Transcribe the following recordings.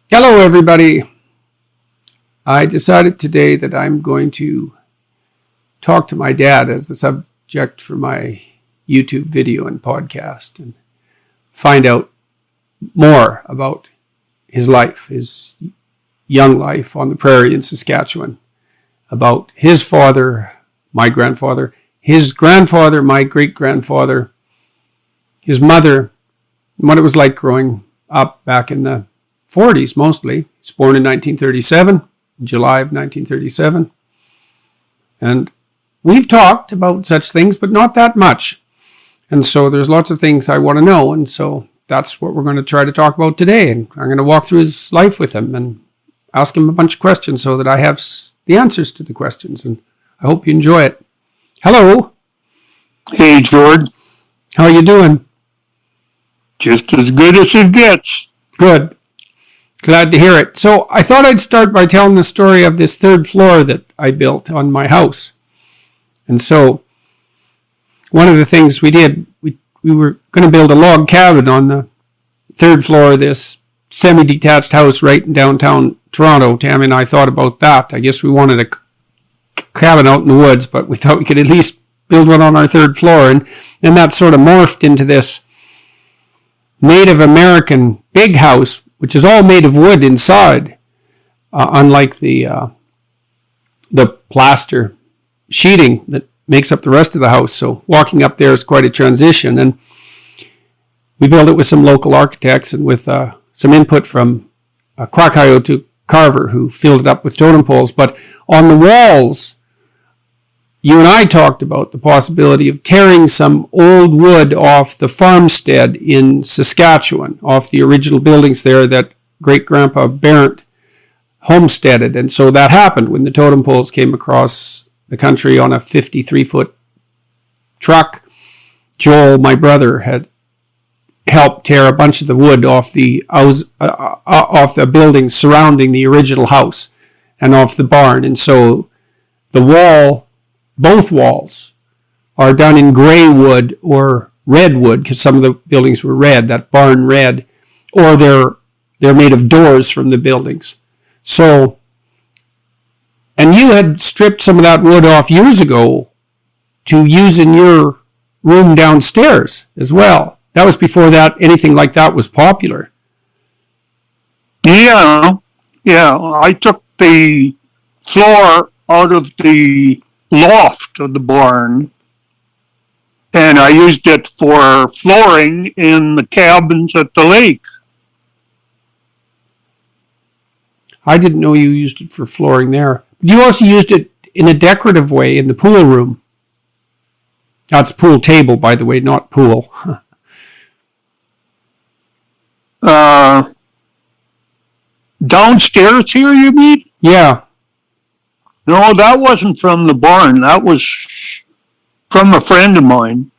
Hello, everybody. I decided today that I'm going to talk to my dad as the subject for my YouTube video and podcast and find out more about his life, his young life on the prairie in Saskatchewan, about his father, my grandfather, his grandfather, my great-grandfather, his mother, and what it was like growing up back in the 40s mostly. He's born in 1937, July of 1937. And we've talked about such things, but not that much. And so there's lots of things I want to know. And so that's what we're going to try to talk about today. And I'm going to walk through his life with him and ask him a bunch of questions so that I have the answers to the questions. And I hope you enjoy it. Hello. Hey, George. How are you doing? Just as good as it gets. Good. Glad to hear it. So I thought I'd start by telling the story of this third floor that I built on my house. And so one of the things we did, we were going to build a log cabin on the third floor of this semi-detached house right in downtown Toronto. Tammy and I thought about that. I guess we wanted a cabin out in the woods, but we thought we could at least build one on our third floor. And then that sort of morphed into this Native American big house, which is all made of wood inside, unlike the plaster sheeting that makes up the rest of the house. So walking up there is quite a transition. And we built it with some local architects and with some input from Kwakayo Carver, who filled it up with totem poles. But on the walls, you and I talked about the possibility of tearing some old wood off the farmstead in Saskatchewan, off the original buildings there that great-grandpa Barrett homesteaded. And so that happened when the totem poles came across the country on a 53-foot truck. Joel, my brother, had helped tear a bunch of the wood off the buildings surrounding the original house and off the barn. And so the wall, both walls, are done in gray wood or red wood, because some of the buildings were red, that barn red, or they're made of doors from the buildings. So, and you had stripped some of that wood off years ago to use in your room downstairs as well. That was before that anything like that was popular. Yeah. I took the floor out of the loft of the barn, and I used it for flooring in the cabins at the lake. I didn't know you used it for flooring there. You also used it in a decorative way in the pool room. That's pool table, by the way, not pool. Downstairs here, you mean? Yeah. No, that wasn't from the barn. That was from a friend of mine.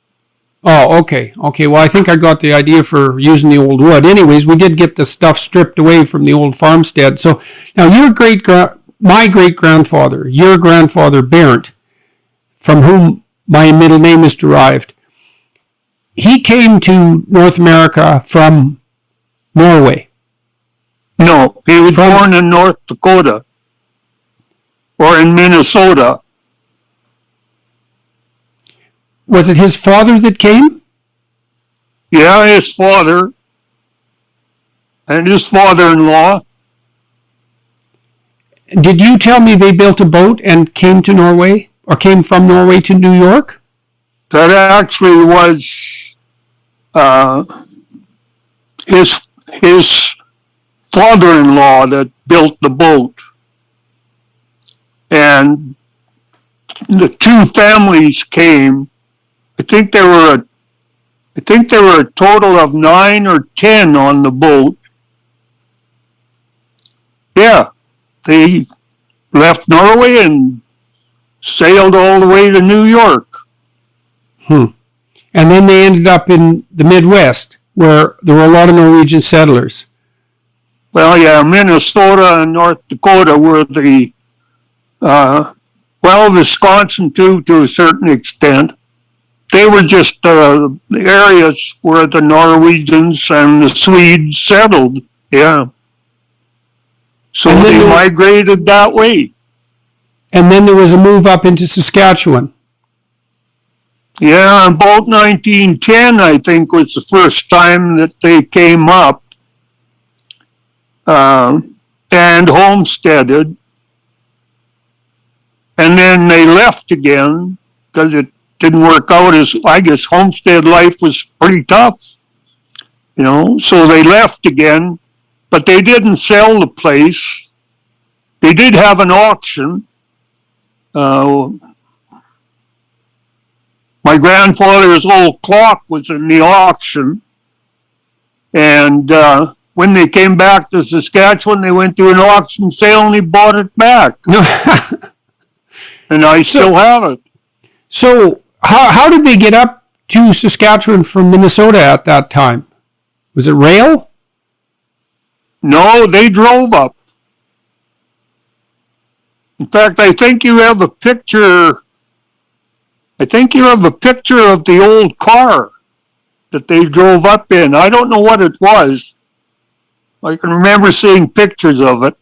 Oh, okay. Well, I think I got the idea for using the old wood. Anyways, we did get the stuff stripped away from the old farmstead. So now my great-grandfather, your grandfather Barrett, from whom my middle name is derived, he came to North America from Norway. No, he was born in North Dakota. Or in Minnesota. Was it his father that came? Yeah, his father and his father-in-law. Did you tell me they built a boat and came to Norway, or came from Norway to New York? That actually was his father-in-law that built the boat. And the two families came. I think there were a total of 9 or 10 on the boat. Yeah, they left Norway and sailed all the way to New York. And then they ended up in the Midwest, where there were a lot of Norwegian settlers. Well, yeah, Minnesota and North Dakota were the Wisconsin too, to a certain extent. They were just the areas where the Norwegians and the Swedes settled. Yeah. So they migrated that way. And then there was a move up into Saskatchewan. Yeah, about 1910, I think, was the first time that they came up and homesteaded. And then they left again because it didn't work out as, I guess, homestead life was pretty tough, so they left again, but they didn't sell the place. They did have an auction. My grandfather's old clock was in the auction, and when they came back to Saskatchewan, they went to an auction sale and he bought it back. And I still have it. So how did they get up to Saskatchewan from Minnesota at that time? Was it rail? No, they drove up. In fact, I think you have a picture of the old car that they drove up in. I don't know what it was. I can remember seeing pictures of it.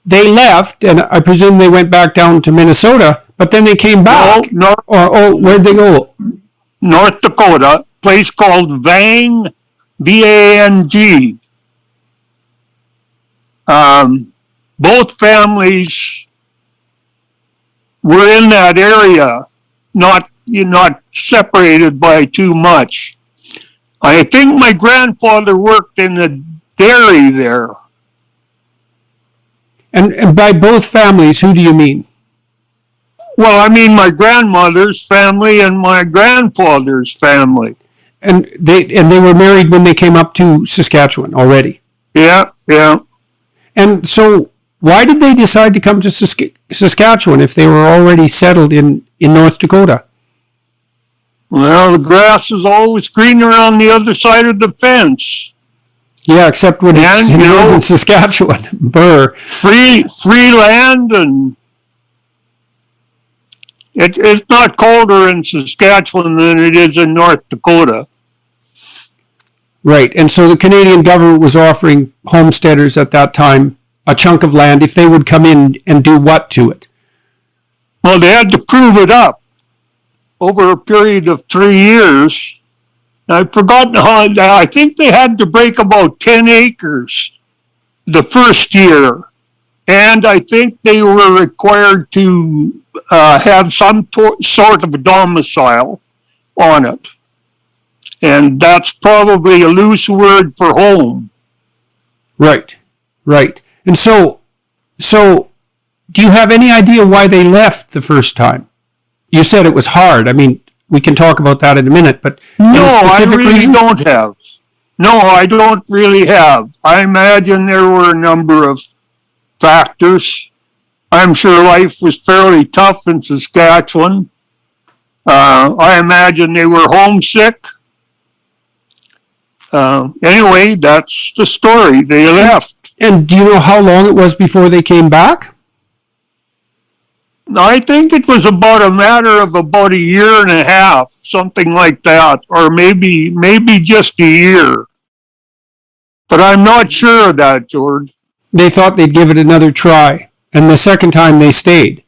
They left, and I presume they went back down to Minnesota, but then they came back. No, where'd they go? North Dakota, place called Vang, V-A-N-G. Both families were in that area, not separated by too much. I think my grandfather worked in the dairy there. And by both families, who do you mean? Well, I mean my grandmother's family and my grandfather's family. And they were married when they came up to Saskatchewan already. Yeah. And so why did they decide to come to Saskatchewan if they were already settled in North Dakota? Well, the grass is always greener on the other side of the fence. Yeah, except when it's in Saskatchewan. Burr. Free land, and it's not colder in Saskatchewan than it is in North Dakota. Right, and so the Canadian government was offering homesteaders at that time a chunk of land if they would come in and do what to it? Well, they had to prove it up over a period of 3 years. I've forgotten how, I think they had to break about 10 acres the first year. And I think they were required to have some sort of domicile on it. And that's probably a loose word for home. Right. And so do you have any idea why they left the first time? You said it was hard. I mean, we can talk about that in a minute, but no, I really don't have. No, I don't really have. I imagine there were a number of factors. I'm sure life was fairly tough in Saskatchewan. I imagine they were homesick. Anyway, that's the story. They left. And do you know how long it was before they came back? I think it was about a matter of about a year and a half, something like that, or maybe just a year. But I'm not sure of that, George. They thought they'd give it another try, and the second time they stayed.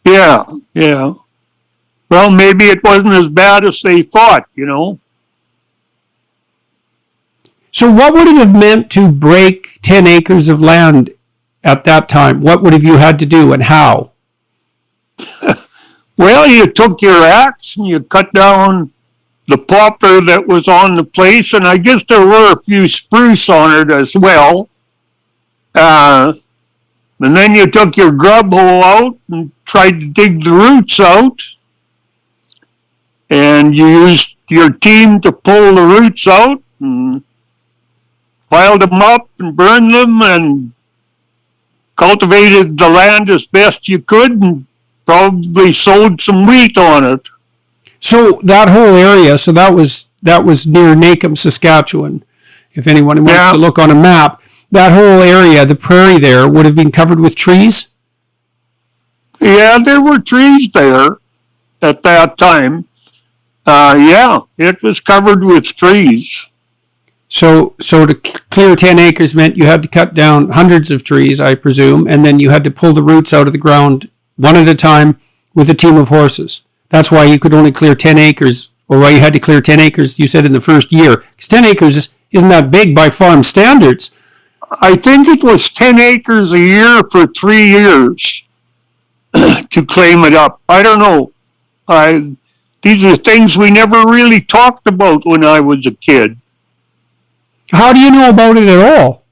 Yeah. Well, maybe it wasn't as bad as they thought, So what would it have meant to break 10 acres of land at that time? What would have you had to do and how? Well, you took your axe and you cut down the poplar that was on the place, and I guess there were a few spruce on it as well. And then you took your grub hoe out and tried to dig the roots out. And you used your team to pull the roots out and piled them up and burned them and cultivated the land as best you could and probably sowed some wheat on it. So that whole area, that was near Nacum, Saskatchewan. If anyone wants to look on a map, that whole area, the prairie there, would have been covered with trees? Yeah, there were trees there at that time. It was covered with trees. So to clear 10 acres meant you had to cut down hundreds of trees, I presume, and then you had to pull the roots out of the ground one at a time with a team of horses. That's why you could only clear 10 acres, or why you had to clear 10 acres, you said, in the first year. Because 10 acres isn't that big by farm standards. I think it was 10 acres a year for 3 years to claim it up. I don't know. These are things we never really talked about when I was a kid. How do you know about it at all?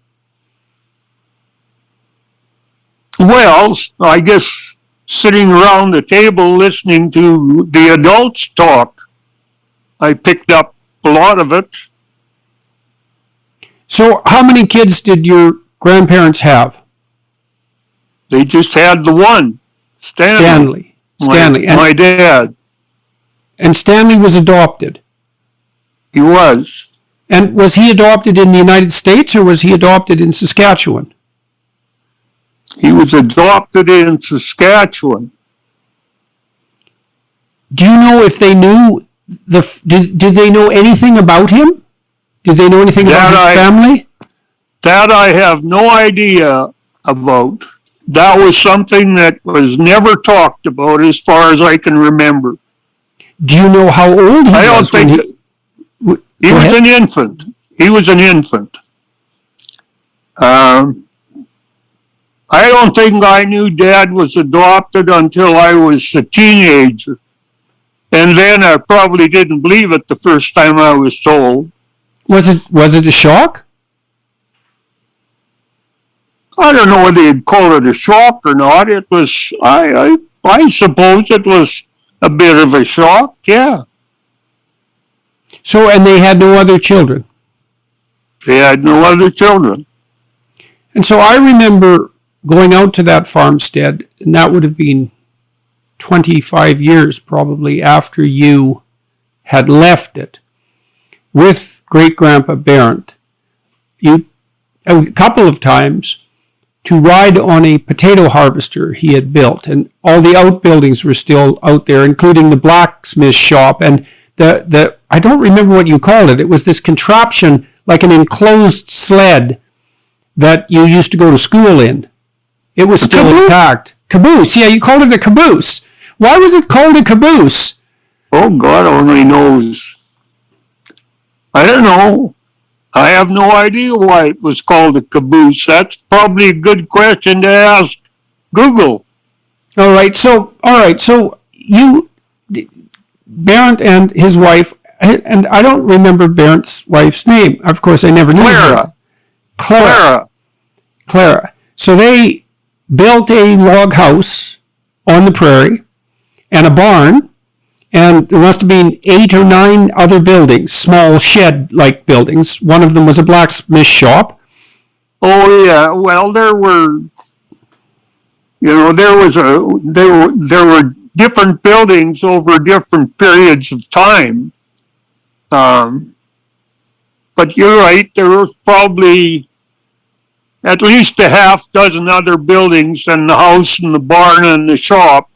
Well, I guess sitting around the table listening to the adults talk, I picked up a lot of it. So how many kids did your grandparents have? They just had the one, Stanley. My dad. And Stanley was adopted? He was. And was he adopted in the United States or was he adopted in Saskatchewan? He was adopted in Saskatchewan. Do you know if they knew did they know anything about him? Did they know anything about his family? That I have no idea about. That was something that was never talked about as far as I can remember. Do you know how old he was? I don't think he was an infant. He was an infant. I don't think I knew Dad was adopted until I was a teenager. And then I probably didn't believe it the first time I was told. Was it a shock? I don't know whether you'd call it a shock or not. It was, I suppose it was a bit of a shock, yeah. So, and they had no other children? They had no other children. And so I remember going out to that farmstead, and that would have been 25 years probably after you had left it, with great-grandpa Barrett. A couple of times to ride on a potato harvester he had built, and all the outbuildings were still out there, including the blacksmith shop, and the I don't remember what you called it. It was this contraption, like an enclosed sled that you used to go to school in. It was still intact. Caboose, yeah, you called it a caboose. Why was it called a caboose? Oh, God only knows. I don't know. I have no idea why it was called a caboose. That's probably a good question to ask Google. All right, so you, Barrett and his wife, and I don't remember Barrett's wife's name. Of course, I never knew her. Clara. So they built a log house on the prairie and a barn, and there must have been 8 or 9 other buildings, small shed-like buildings. One of them was a blacksmith shop. Oh yeah, well there were different buildings over different periods of time. But you're right, there were probably at least a half dozen other buildings than the house and the barn and the shop.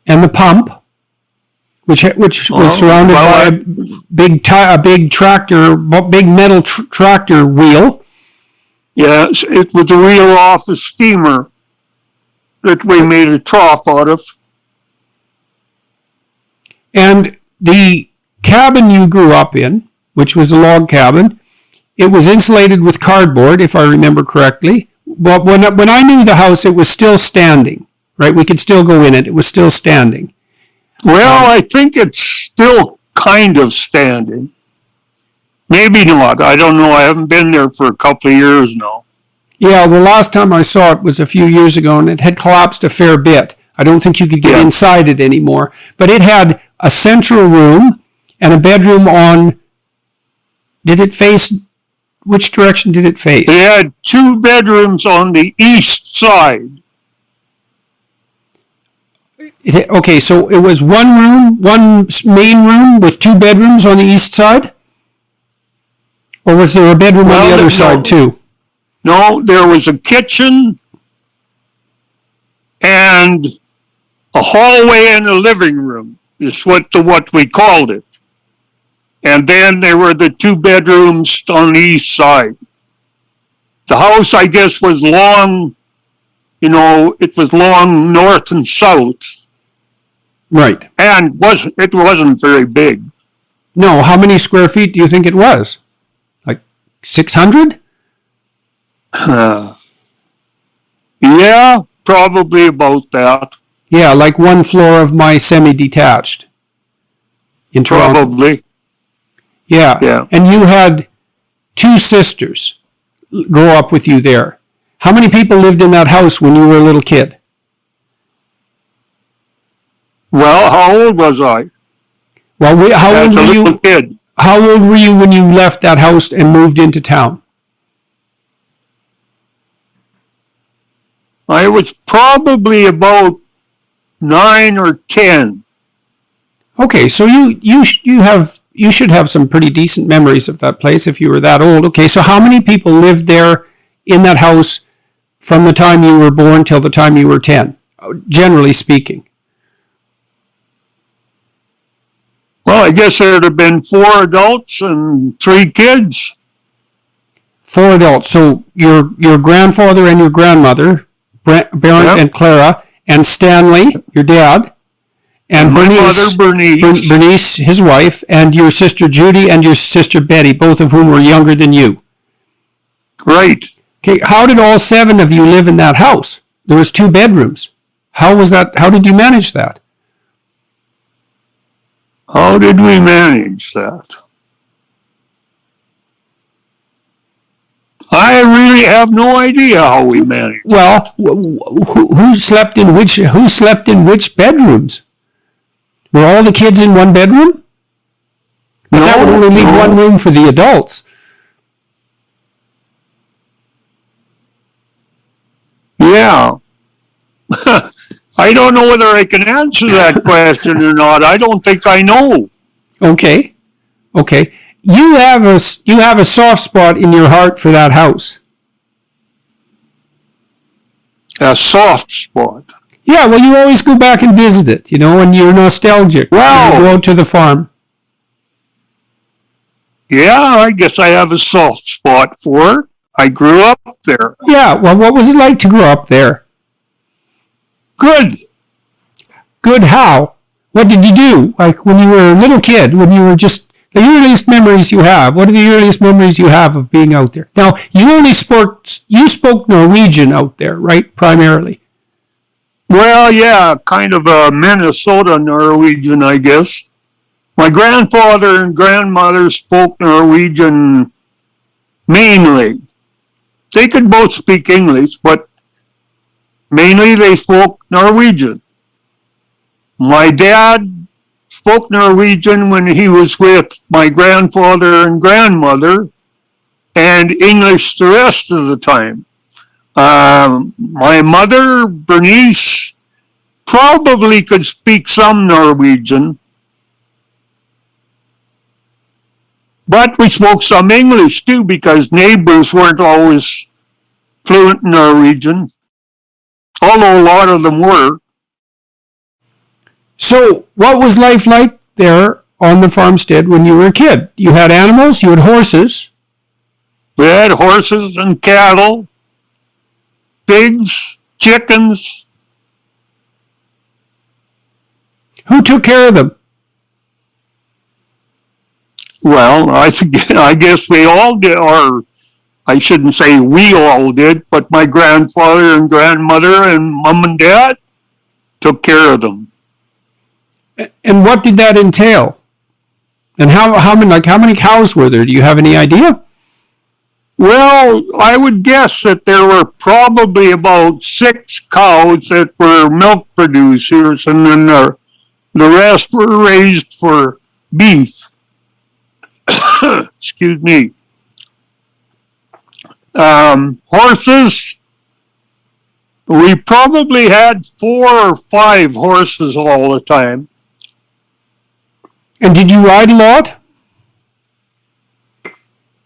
And the pump, which was surrounded by a big tractor, big metal tractor wheel. Yes, it was a wheel off a steamer that we made a trough out of. And the cabin you grew up in, which was a log cabin, it was insulated with cardboard, if I remember correctly. But when I knew the house, it was still standing, right? We could still go in it. It was still standing. Well, I think it's still kind of standing. Maybe not. I don't know. I haven't been there for a couple of years now. Yeah, the last time I saw it was a few years ago, and it had collapsed a fair bit. I don't think you could get inside it anymore. But it had a central room and a bedroom on... Did it face... Which direction did it face? It had 2 bedrooms on the east side. Okay, so it was one main room with 2 bedrooms on the east side? Or was there a bedroom on the other side too? No, there was a kitchen and a hallway and a living room is what we called it. And then there were the 2 bedrooms on the east side. The house, I guess, was long, it was long north and south. Right. And it wasn't very big. No, how many square feet do you think it was? Like 600? Yeah, probably about that. Yeah, like one floor of my semi-detached in Toronto. Probably. Yeah. And you had 2 sisters grow up with you there. How many people lived in that house when you were a little kid? Well, how old was I? Well, how old were you when you left that house and moved into town? I was probably about 9 or 10. Okay, so you should have some pretty decent memories of that place if you were that old. Okay, so how many people lived there in that house from the time you were born till the time you were 10, generally speaking? Well, I guess there'd have been 4 adults and 3 kids. 4 adults. So your grandfather and your grandmother, Barrett and Clara, and Stanley, your dad, and Bernice, his wife, and your sister Judy and your sister Betty, both of whom were younger than you. Right. Okay, how did all 7 of you live in that house? There was 2 bedrooms. How was that? How did you manage that? How did we manage that? I really have no idea how we managed. Well, who slept in which bedrooms? Were all the kids in one bedroom? But that would only leave one room for the adults. Yeah. I don't know whether I can answer that question or not. I don't think I know. Okay. You have a soft spot in your heart for that house. A soft spot. Yeah, well, you always go back and visit it, and you're nostalgic. Well, you go out to the farm. Yeah, I guess I have a soft spot for it. I grew up there. Yeah, well, what was it like to grow up there? Good. Good how? What did you do? Like when you were a little kid, when you were just, the earliest memories you have, what are the earliest memories you have of being out there? Now, you spoke Norwegian out there, right, primarily? Well, yeah, kind of a Minnesota Norwegian, I guess. My grandfather and grandmother spoke Norwegian mainly. They could both speak English, but mainly they spoke Norwegian. My dad spoke Norwegian when he was with my grandfather and grandmother, and English the rest of the time. My mother, Bernice, probably could speak some Norwegian, but we spoke some English too because neighbors weren't always fluent in Norwegian, although a lot of them were. So, what was life like there on the farmstead when you were a kid? You had animals, you had horses. We had horses and cattle, pigs, chickens. Who took care of them? Well, I guess we all did, or I shouldn't say we all did, but my grandfather and grandmother and mom and dad took care of them. And what did that entail? And how many cows were there? Do you have any idea? Well, I would guess that there were probably about 6 cows that were milk producers, and then the rest were raised for beef. Excuse me. Horses, we probably had 4 or 5 horses all the time. And did you ride a lot?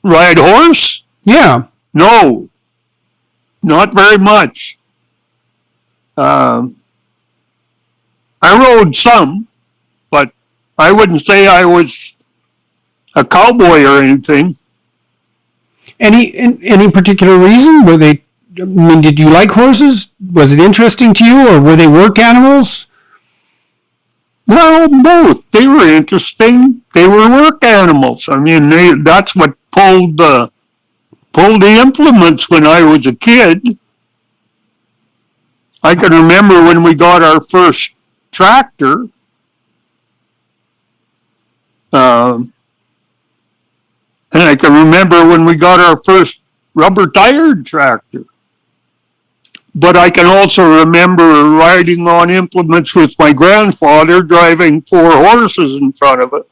Ride horse? Yeah. No, not very much. I rode some, but I wouldn't say I was a cowboy or anything. Any particular reason? Did you like horses? Was it interesting to you, or were they work animals? Well, both. They were interesting. They were work animals. I mean, that's what pulled the implements when I was a kid. I can remember when we got our first tractor. And I can remember when we got our first rubber-tired tractor. But I can also remember riding on implements with my grandfather, driving 4 horses in front of it.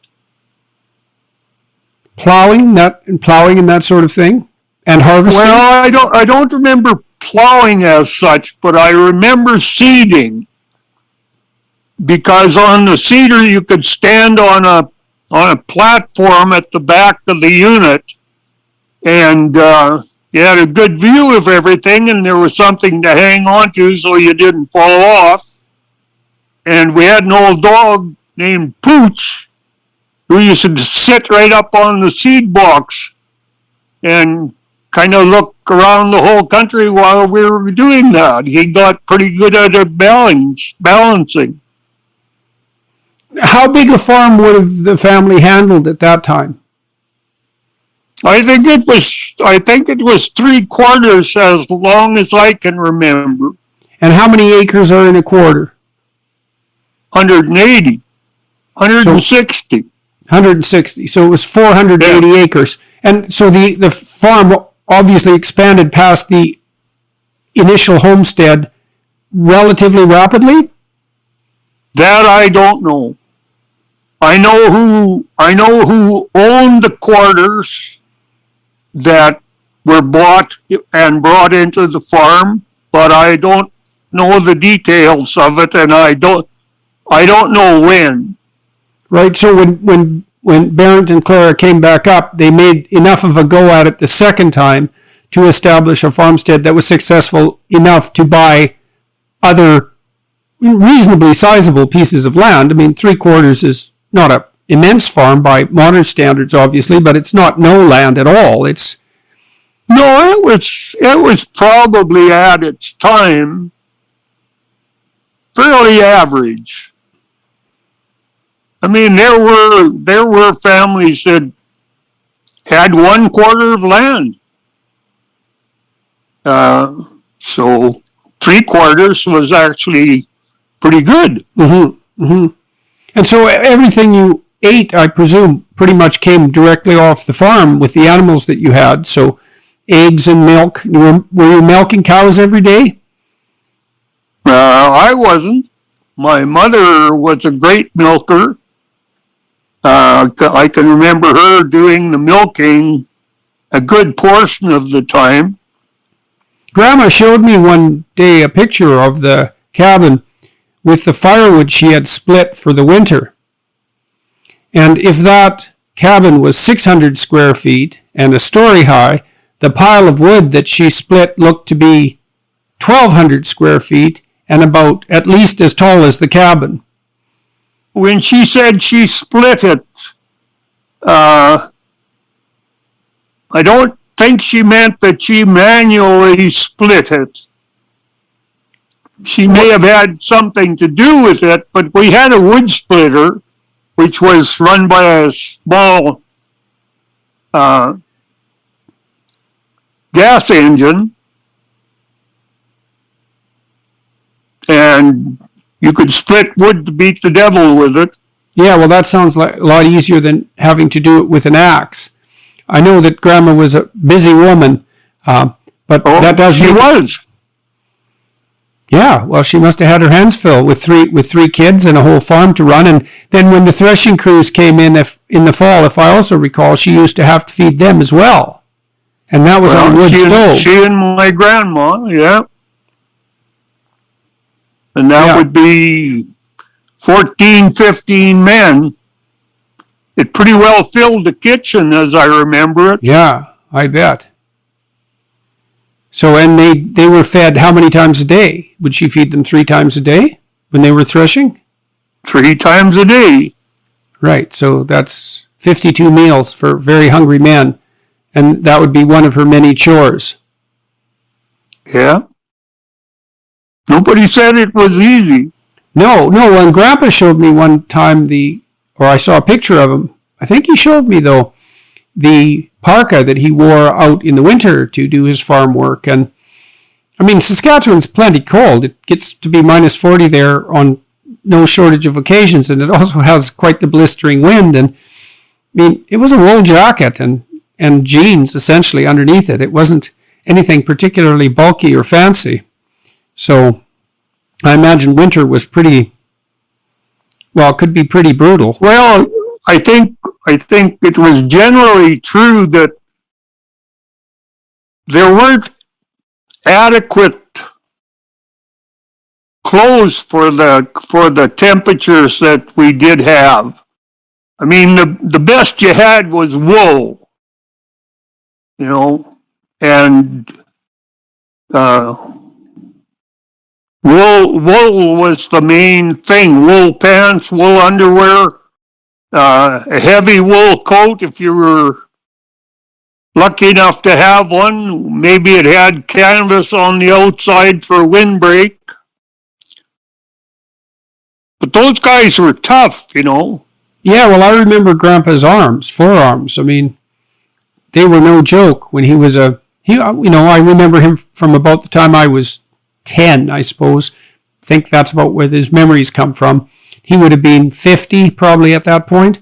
Plowing and that sort of thing, and harvesting. Well, I don't remember plowing as such, but I remember seeding, because on the seeder you could stand on a platform at the back of the unit, and you had a good view of everything, and there was something to hang on to so you didn't fall off. And we had an old dog named Pooch who used to sit right up on the seed box and kind of look around the whole country while we were doing that. He got pretty good at balancing. How big a farm would have the family handled at that time? I think it was 3/4 as long as I can remember. And how many acres are in a quarter? 180, 160. 160. So it was 480 acres. And so the farm obviously expanded past the initial homestead relatively rapidly? That I don't know. I know who owned the quarters that were bought and brought into the farm, but I don't know the details of it, and I don't know when. Right. So when Barrett and Clara came back up, they made enough of a go at it the second time to establish a farmstead that was successful enough to buy other reasonably sizable pieces of land. I mean, 3/4 is not an immense farm by modern standards, obviously, but it's not no land at all. It was probably at its time fairly average. I mean, there were families that had 1/4 of land. So 3/4 was actually pretty good. Mm-hmm. Mm-hmm. And so everything you ate, I presume, pretty much came directly off the farm with the animals that you had. So eggs and milk. Were you milking cows every day? I wasn't. My mother was a great milker. I can remember her doing the milking a good portion of the time. Grandma showed me one day a picture of the cabin with the firewood she had split for the winter. And if that cabin was 600 square feet and a story high, the pile of wood that she split looked to be 1,200 square feet and about at least as tall as the cabin. When she said she split it, I don't think she meant that she manually split it. She may have had something to do with it, but we had a wood splitter, which was run by a small gas engine, and you could split wood to beat the devil with it. Yeah, well, that sounds like a lot easier than having to do it with an axe. I know that Grandma was a busy woman, but that does. She was. Yeah, well, she must have had her hands full with three kids and a whole farm to run. And then when the threshing crews came in the fall, if I also recall, she used to have to feed them as well, and that was on a wood stove. She and my grandma, yeah. And that would be 14, 15 men. It pretty well filled the kitchen, as I remember it. Yeah, I bet. So, and they were fed how many times a day? Would she feed them 3 times a day when they were threshing? 3 times a day. Right, so that's 52 meals for very hungry men, and that would be one of her many chores. Yeah. Nobody said it was easy. No, when Grandpa showed me one time or I saw a picture of him, I think he showed me, though, the parka that he wore out in the winter to do his farm work. And, I mean, Saskatchewan's plenty cold. It gets to be minus 40 there on no shortage of occasions, and it also has quite the blistering wind. And, I mean, it was a wool jacket and jeans, essentially, underneath it. It wasn't anything particularly bulky or fancy. So I imagine winter was could be pretty brutal. Well, I think it was generally true that there weren't adequate clothes for the temperatures that we did have. I mean, the best you had was wool, and wool was the main thing. Wool pants, wool underwear, a heavy wool coat if you were lucky enough to have one. Maybe it had canvas on the outside for windbreak. But those guys were tough, Yeah, well, I remember Grandpa's forearms. I mean, they were no joke when he was I remember him from about the time I was 10, I suppose. I think that's about where his memories come from. He would have been 50 probably at that point.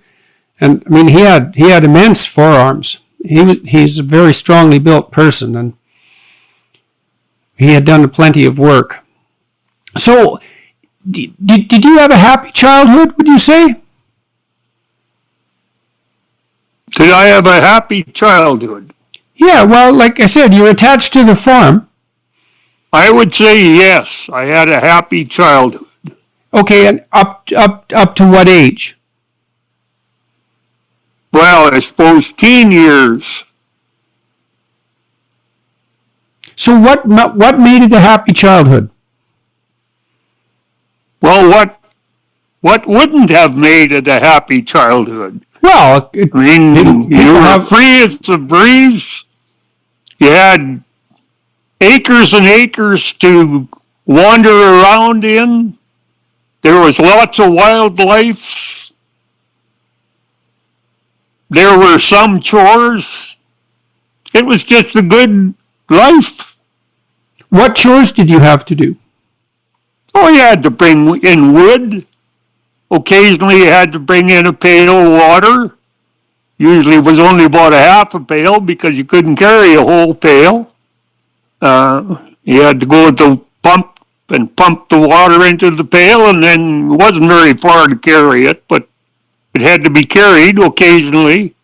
And I mean, he had immense forearms. He's a very strongly built person, and he had done plenty of work. So, did you have a happy childhood, would you say? Did I have a happy childhood? Yeah, well, like I said, you're attached to the farm. I would say yes, I had a happy childhood. Okay, and up to what age? Well, I suppose teen years. So what made it a happy childhood? Well, what wouldn't have made it a happy childhood? Well, you were free as a breeze. You had acres and acres to wander around in. There was lots of wildlife. There were some chores. It was just a good life. What chores did you have to do? Oh, you had to bring in wood. Occasionally you had to bring in a pail of water. Usually it was only about a half a pail because you couldn't carry a whole pail. You had to go to the pump and pump the water into the pail, and then it wasn't very far to carry it, but it had to be carried occasionally.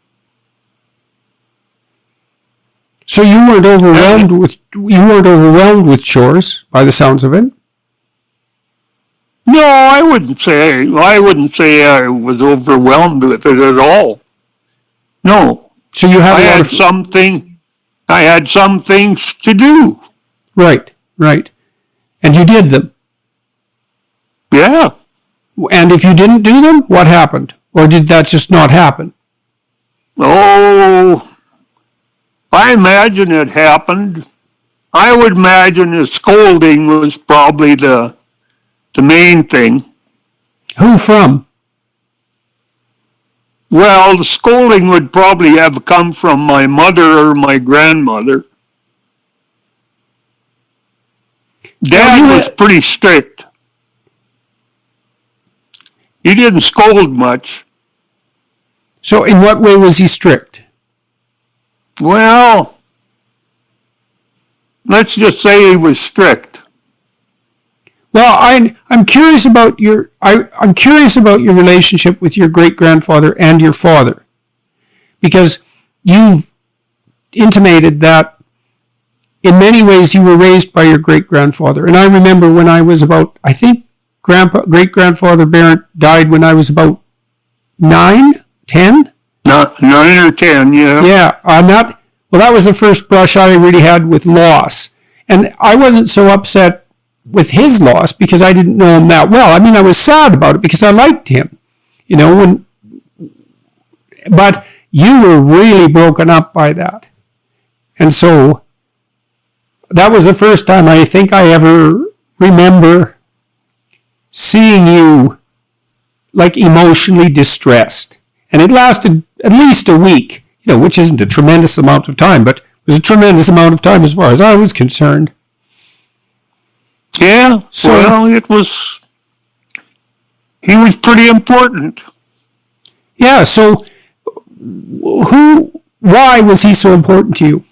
So you weren't overwhelmed with chores, by the sounds of it? No, I wouldn't say I was overwhelmed with it at all. No. So you had I had some things to do. Right. And you did them. Yeah. And if you didn't do them, what happened? Or did that just not happen? Oh, I imagine it happened. I would imagine the scolding was probably the main thing. Who from? Well, the scolding would probably have come from my mother or my grandmother. Dad was pretty strict. He didn't scold much. So in what way was he strict? Well, let's just say he was strict. Well, I'm curious about your relationship with your great-grandfather and your father, because you've intimated that in many ways you were raised by your great-grandfather. And I remember when I was about, I think great-grandfather Barrett died when I was about 9, 10? 9 or 10, yeah. Yeah, that was the first brush I really had with loss. And I wasn't so upset with his loss because I didn't know him that well. I mean, I was sad about it because I liked him, but you were really broken up by that. And so that was the first time I think I ever remember seeing you like emotionally distressed. And it lasted at least a week, which isn't a tremendous amount of time, but it was a tremendous amount of time as far as I was concerned. Yeah, So, well, he was pretty important. yeah, so why was he so important to you?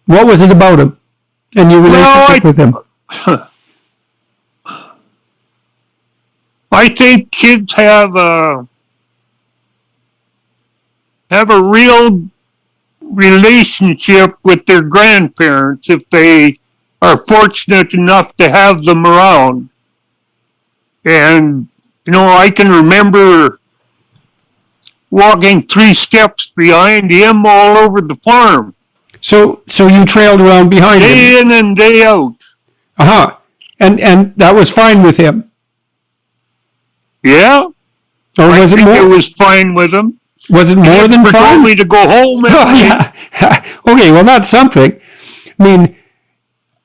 What was it about him and your relationship with him? I think kids have a real relationship with their grandparents if they are fortunate enough to have them around. And, I can remember walking 3 steps behind him all over the farm. So you trailed around behind him? Day in and day out. Uh-huh. And that was fine with him? Yeah. Or was it more? It was fine with him. Was it more than fine? He told me to go home. Oh, yeah. Okay, well, that's something. I mean,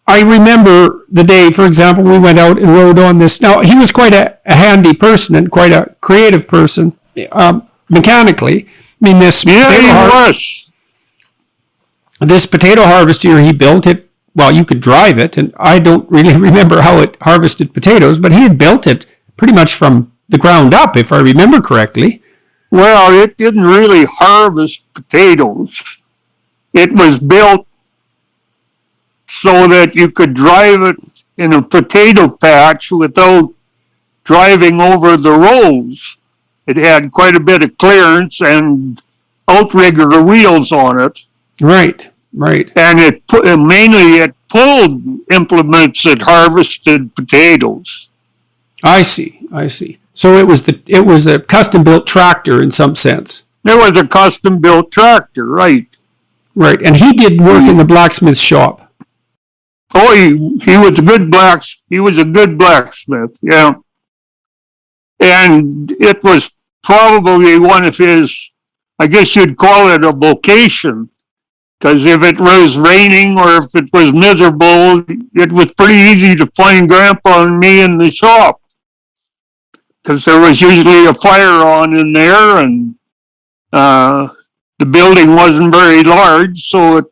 I remember the day, for example, we went out and rode on this. Now, he was quite a handy person and quite a creative person, mechanically. I mean, this potato harvester he built it. Well, you could drive it, and I don't really remember how it harvested potatoes, but he had built it pretty much from the ground up, if I remember correctly. Well, it didn't really harvest potatoes. It was built so that you could drive it in a potato patch without driving over the rows. It had quite a bit of clearance and outrigger wheels on it. Right. And it pulled implements that harvested potatoes. I see. So it was a custom-built tractor in some sense. There was a custom-built tractor, right. Right, and he did work in the blacksmith shop. Oh, he was a good blacksmith, yeah. And it was probably one of his, I guess you'd call it a vocation, because if it was raining or if it was miserable, it was pretty easy to find Grandpa and me in the shop, because there was usually a fire on in there, and the building wasn't very large, so it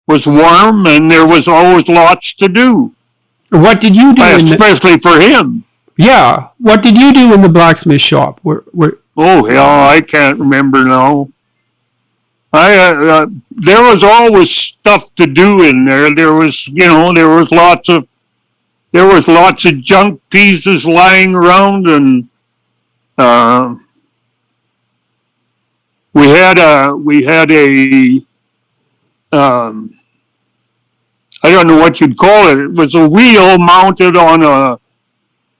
was warm, and there was always lots to do. What did you do? Especially for him. Yeah. What did you do in the blacksmith shop? Oh, hell, I can't remember now. There was always stuff to do in there. There was lots of junk pieces lying around, and we had a I don't know what you'd call it. It was a wheel mounted on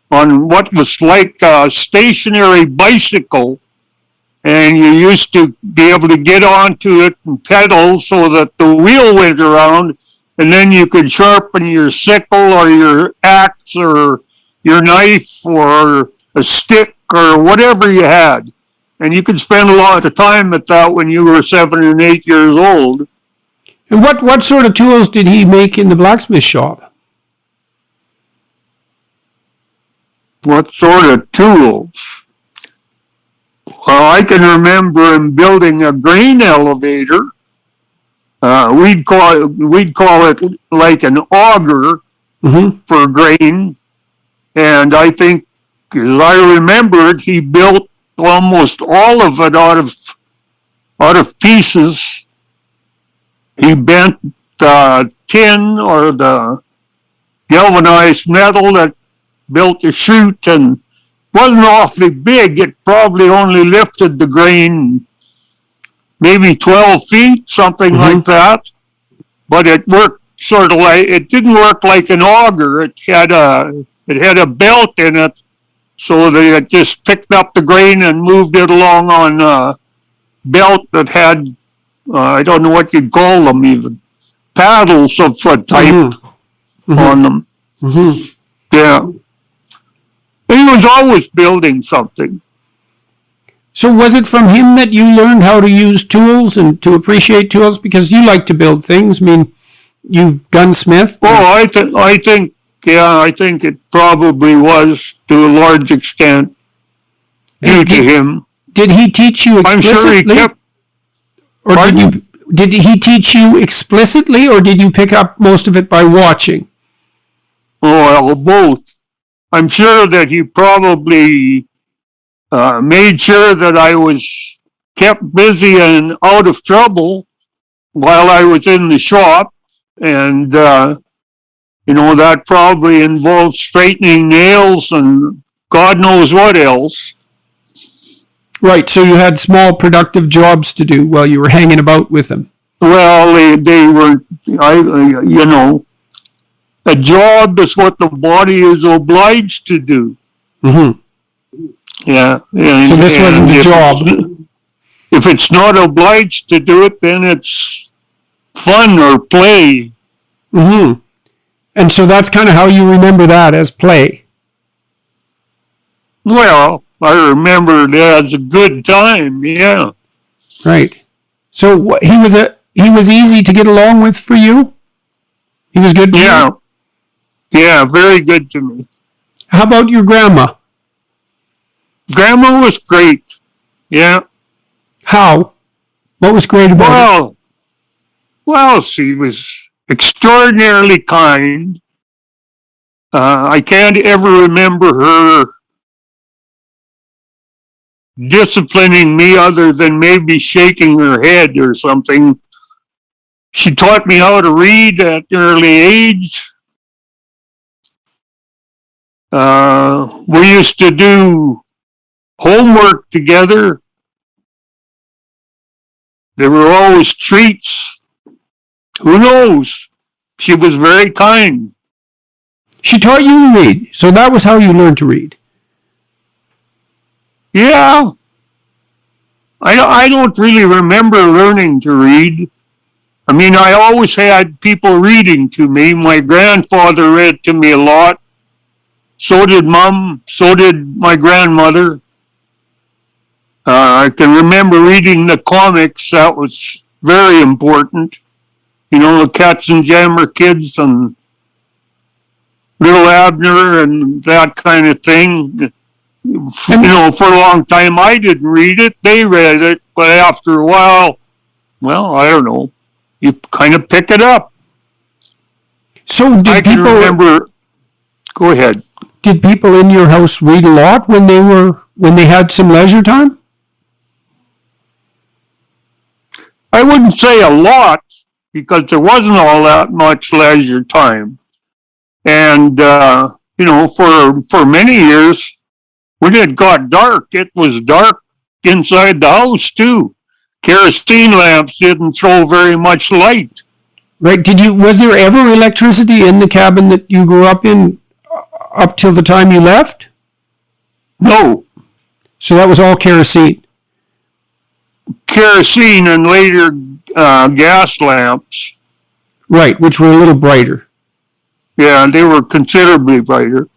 what was like a stationary bicycle, and you used to be able to get onto it and pedal so that the wheel went around, and then you could sharpen your sickle or your axe or your knife or a stick or whatever you had. And you could spend a lot of time at that when you were 7 and 8 years old. And what sort of tools did he make in the blacksmith shop? What sort of tools? Well, I can remember him building a grain elevator. We'd call it like an auger for grain. And I think, as I remember it, he built almost all of it out of pieces. He bent the tin or the galvanized metal that built the chute, and wasn't awfully big. It probably only lifted the grain maybe 12 feet, something like that. But it worked sort of like, it didn't work like an auger. It had a belt in it, so that it just picked up the grain and moved it along on a belt that had, I don't know what you'd call them even, paddles of a type on them. Yeah. He was always building something. So was it from him that you learned how to use tools and to appreciate tools? Because you like to build things. I mean, you've gunsmithed. Oh, I think it probably was to a large extent due to him. Did he teach you explicitly? I'm sure he kept. Or did he teach you explicitly, or did you pick up most of it by watching? Oh, well, both. I'm sure that he probably made sure that I was kept busy and out of trouble while I was in the shop. And, that probably involved straightening nails and God knows what else. Right, so you had small productive jobs to do while you were hanging about with him. Well, they were, a job is what the body is obliged to do. Mm-hmm. Yeah. So this wasn't a job. If it's not obliged to do it, then it's fun or play. Mm-hmm. And so that's kind of how you remember that, as play. Well, I remember it as a good time, yeah. Right. So he was easy to get along with for you? He was good to you? Yeah, very good to me. How about your grandma? Grandma was great, yeah. How? What was great about it? Well, she was extraordinarily kind. I can't ever remember her disciplining me other than maybe shaking her head or something. She taught me how to read at an early age. We used to do homework together. There were always treats. Who knows? She was very kind. She taught you to read, so that was how you learned to read. Yeah. I don't really remember learning to read. I mean, I always had people reading to me. My grandfather read to me a lot. So did Mom. So did my grandmother. I can remember reading the comics. That was very important. The Cats and Jammer Kids and Little Abner and that kind of thing. For a long time I didn't read it. They read it. But after a while, well, I don't know. You kind of pick it up. So I can remember. Go ahead. Did people in your house read a lot when they had some leisure time? I wouldn't say a lot because there wasn't all that much leisure time. And for many years when it got dark, it was dark inside the house too. Kerosene lamps didn't throw very much light. Right. Was there ever electricity in the cabin that you grew up in up till the time you left? No. So that was all kerosene? Kerosene and later gas lamps. Right, which were a little brighter. Yeah, they were considerably brighter.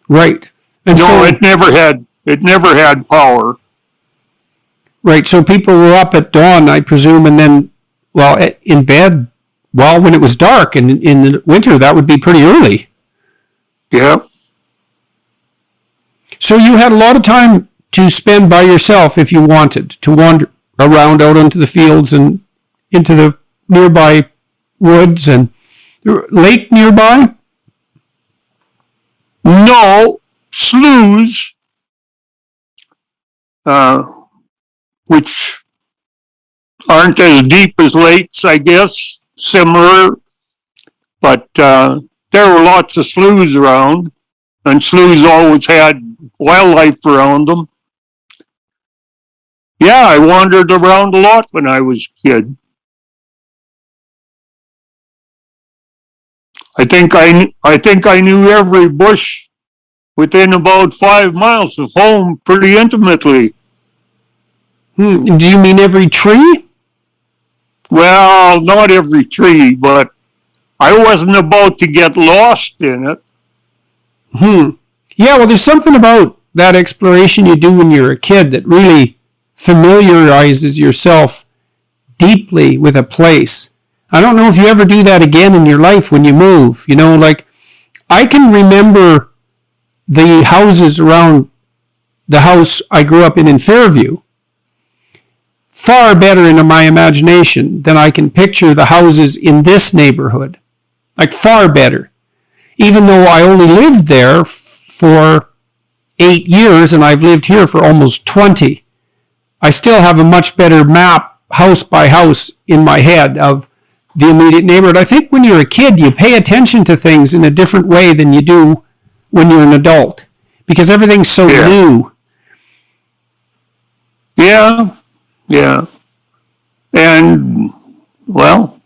Right. And it never had power. Right, so people were up at dawn, I presume, and then, in bed, when it was dark, and in the winter, that would be pretty early. Yeah. So you had a lot of time to spend by yourself if you wanted, to wander around out into the fields and into the nearby woods and lake nearby? No, sloughs, which aren't as deep as lakes, I guess, similar, but there were lots of sloughs around, and sloughs always had wildlife around them. Yeah, I wandered around a lot when I was a kid. I think I knew every bush within about 5 miles of home pretty intimately. Do you mean every tree? Well, not every tree, but I wasn't about to get lost in it. Yeah, well, there's something about that exploration you do when you're a kid that really familiarizes yourself deeply with a place. I don't know if you ever do that again in your life when you move. You know, like I can remember the houses around the house I grew up in Fairview far better in my imagination than I can picture the houses in this neighborhood. Like far better. Even though I only lived there for 8 years and I've lived here for almost 20, I still have a much better map, house by house, in my head of the immediate neighborhood. I think when you're a kid, you pay attention to things in a different way than you do when you're an adult because everything's so new. Yeah. And, well,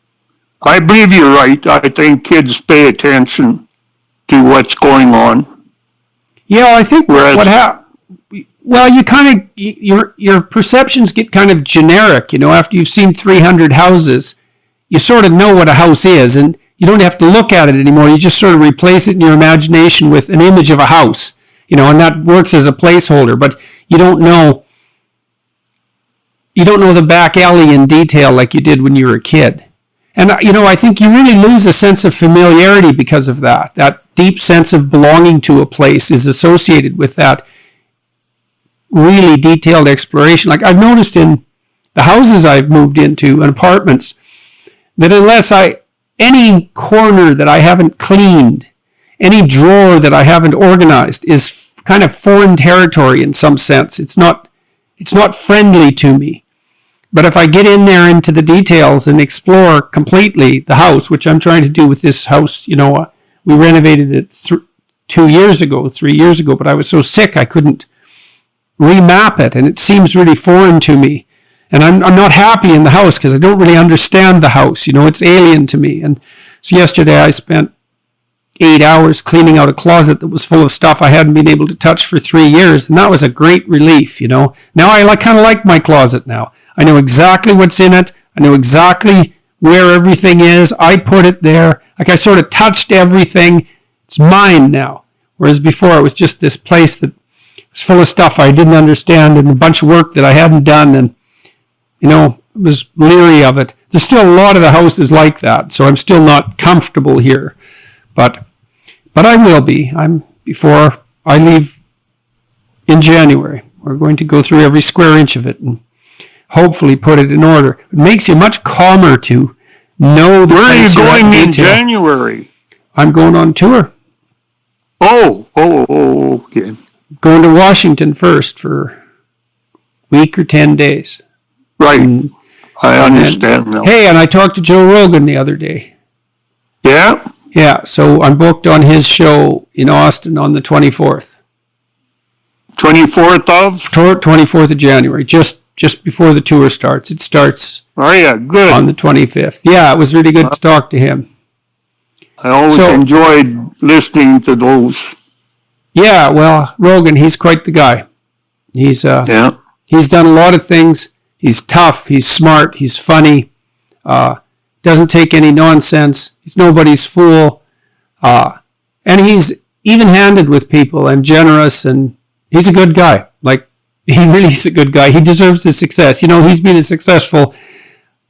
I believe you're right. I think kids pay attention to what's going on. Yeah, I think well, you kind of, your perceptions get kind of generic, you know, after you've seen 300 houses, you sort of know what a house is and you don't have to look at it anymore. You just sort of replace it in your imagination with an image of a house, you know, and that works as a placeholder, but you don't know the back alley in detail like you did when you were a kid. And, you know, I think you really lose a sense of familiarity because of that. That deep sense of belonging to a place is associated with that really detailed exploration. Like I've noticed in the houses I've moved into and apartments that unless any corner that I haven't cleaned, any drawer that I haven't organized is kind of foreign territory in some sense. It's not friendly to me. But if I get in there into the details and explore completely the house, which I'm trying to do with this house, you know, we renovated it 3 years ago, but I was so sick I couldn't remap it, and it seems really foreign to me. And I'm not happy in the house because I don't really understand the house. You know, it's alien to me. And so yesterday I spent 8 hours cleaning out a closet that was full of stuff I hadn't been able to touch for 3 years, and that was a great relief, you know. Now I kind of like my closet now. I know exactly what's in it. I know exactly where everything is. I put it there. Like I sort of touched everything. It's mine now. Whereas before it was just this place that was full of stuff I didn't understand and a bunch of work that I hadn't done, and, you know, was leery of it. There's still a lot of the houses like that, so I'm still not comfortable here. But I will be. Before I leave in January. We're going to go through every square inch of it and hopefully put it in order. It makes you much calmer to know the place. Where are you going in January? I'm going on tour. Oh, okay. Going to Washington first for a week or 10 days. Right. I understand now. Hey, and I talked to Joe Rogan the other day. Yeah? Yeah, so I'm booked on his show in Austin on the 24th. 24th of? 24th of January, just before the tour starts. It starts good. On the 25th. Yeah, it was really good to talk to him. I always enjoyed listening to those. Yeah, well, Rogan, he's quite the guy. He's done a lot of things. He's tough, he's smart, he's funny, doesn't take any nonsense, he's nobody's fool, and he's even-handed with people and generous, and he's a good guy. Like, he really is a good guy. He deserves his success. You know, he's been a successful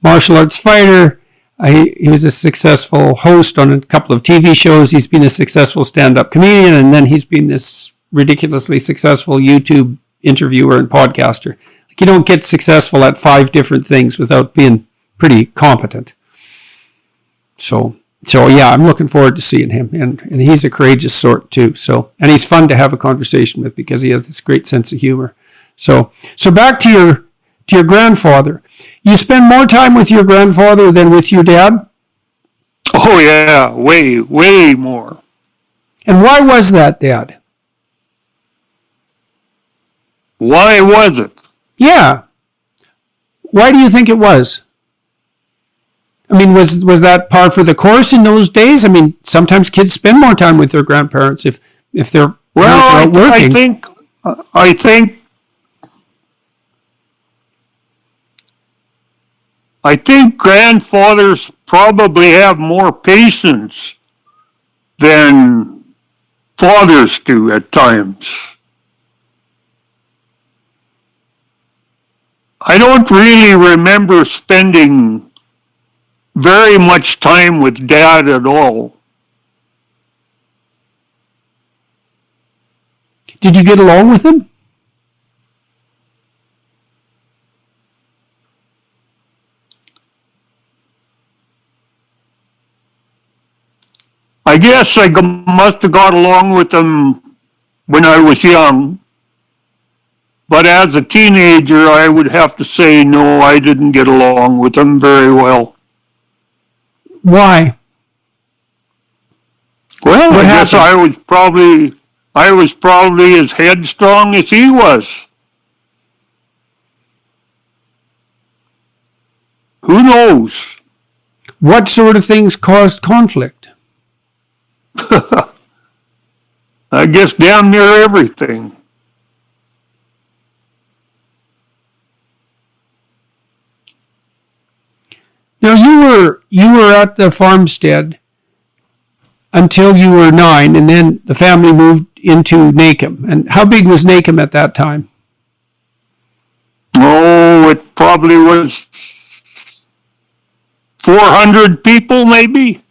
martial arts fighter. He was a successful host on a couple of TV shows. He's been a successful stand-up comedian, and then he's been this ridiculously successful YouTube interviewer and podcaster. Like, you don't get successful at 5 different things without being pretty competent. So yeah, I'm looking forward to seeing him, and he's a courageous sort too. And he's fun to have a conversation with because he has this great sense of humor. So back to your grandfather. You spend more time with your grandfather than with your dad? Oh yeah, way more. And why was that, Dad? Why was it? Yeah. Why do you think it was? I mean, was that par for the course in those days? I mean, sometimes kids spend more time with their grandparents if their parents are out working. I think grandfathers probably have more patience than fathers do at times. I don't really remember spending very much time with Dad at all. Did you get along with him? I guess I must have got along with him when I was young. But as a teenager, I would have to say, no, I didn't get along with him very well. Why? Well, What I guess happened? I was probably as headstrong as he was. Who knows? What sort of things caused conflict? I guess damn near everything. Now you were at the farmstead until you were 9, and then the family moved into Nacum. And how big was Nacum at that time? Oh, it probably was 400 people, maybe.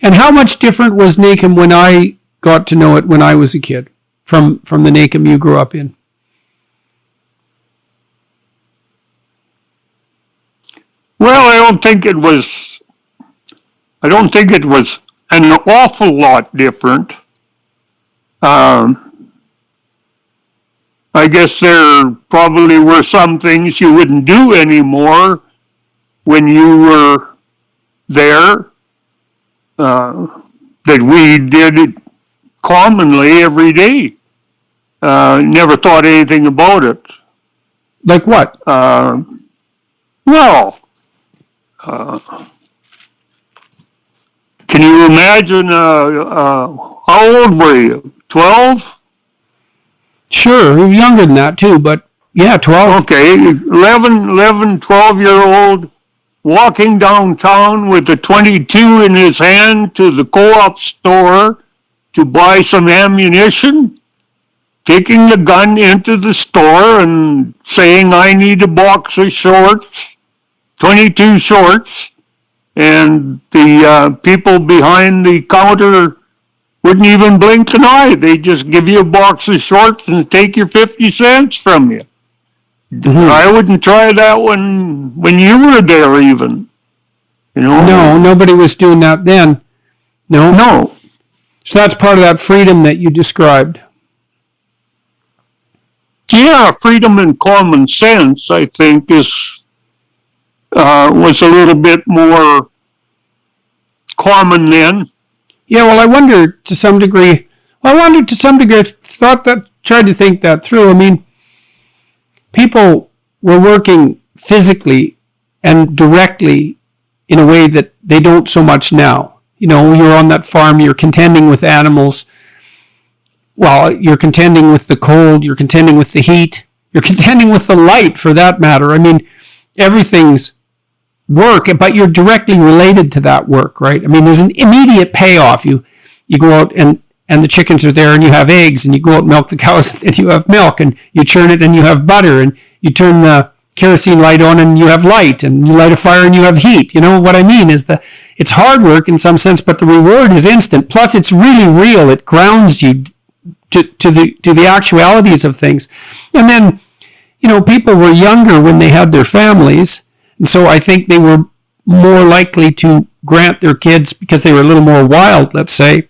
And how much different was Nacum when I got to know it when I was a kid from the Nacum you grew up in? Well, I don't think it was an awful lot different. I guess there probably were some things you wouldn't do anymore when you were there that we did commonly every day. Never thought anything about it. Like what? Can you imagine, how old were you? 12? Sure, you were younger than that too, but yeah, 12. Okay, 11, 12-year-old walking downtown with a 22 in his hand to the co-op store to buy some ammunition, taking the gun into the store and saying, I need a box of shorts, 22 shorts, and the people behind the counter wouldn't even blink an eye. They just give you a box of shorts and take your 50 cents from you. Mm-hmm. I wouldn't try that when you were there even. You know? No, nobody was doing that then. No? No. So that's part of that freedom that you described. Yeah, freedom and common sense, I think, was a little bit more common then. Yeah, well, I wondered to some degree, tried to think that through. I mean, people were working physically and directly in a way that they don't so much now. You know, you're on that farm, you're contending with animals. Well, you're contending with the cold, you're contending with the heat, you're contending with the light for that matter. I mean, everything's work, but you're directly related to that work, right? I mean, there's an immediate payoff. You go out and the chickens are there and you have eggs, and you go out and milk the cows and you have milk, and you churn it and you have butter, and you turn the kerosene light on and you have light, and you light a fire and you have heat. You know what I mean is it's hard work in some sense, but the reward is instant. Plus it's really real. It grounds you to the actualities of things. And then, you know, people were younger when they had their families, and so I think they were more likely to grant their kids, because they were a little more wild, let's say,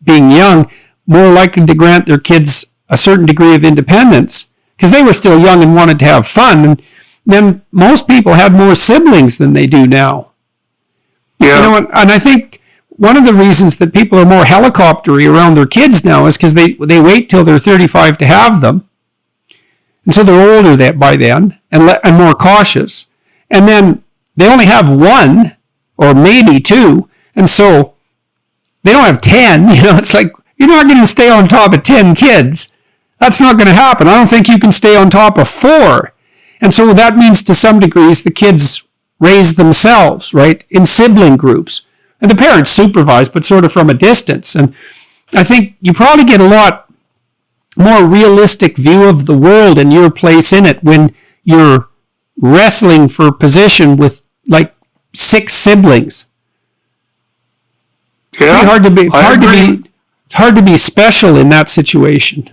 being young, more likely to grant their kids a certain degree of independence, because they were still young and wanted to have fun. And then most people had more siblings than they do now. Yeah. You know, and I think one of the reasons that people are more helicoptery around their kids now is because they wait till they're 35 to have them. And so they're older by then and more cautious. And then they only have one or maybe two. And so they don't have 10. You know, it's like, you're not going to stay on top of 10 kids. That's not going to happen. I don't think you can stay on top of 4. And so that means to some degrees the kids raise themselves, right, in sibling groups. And the parents supervise, but sort of from a distance. And I think you probably get a lot more realistic view of the world and your place in it when you're wrestling for position with like 6 siblings. Yeah, It's hard to be special in that situation.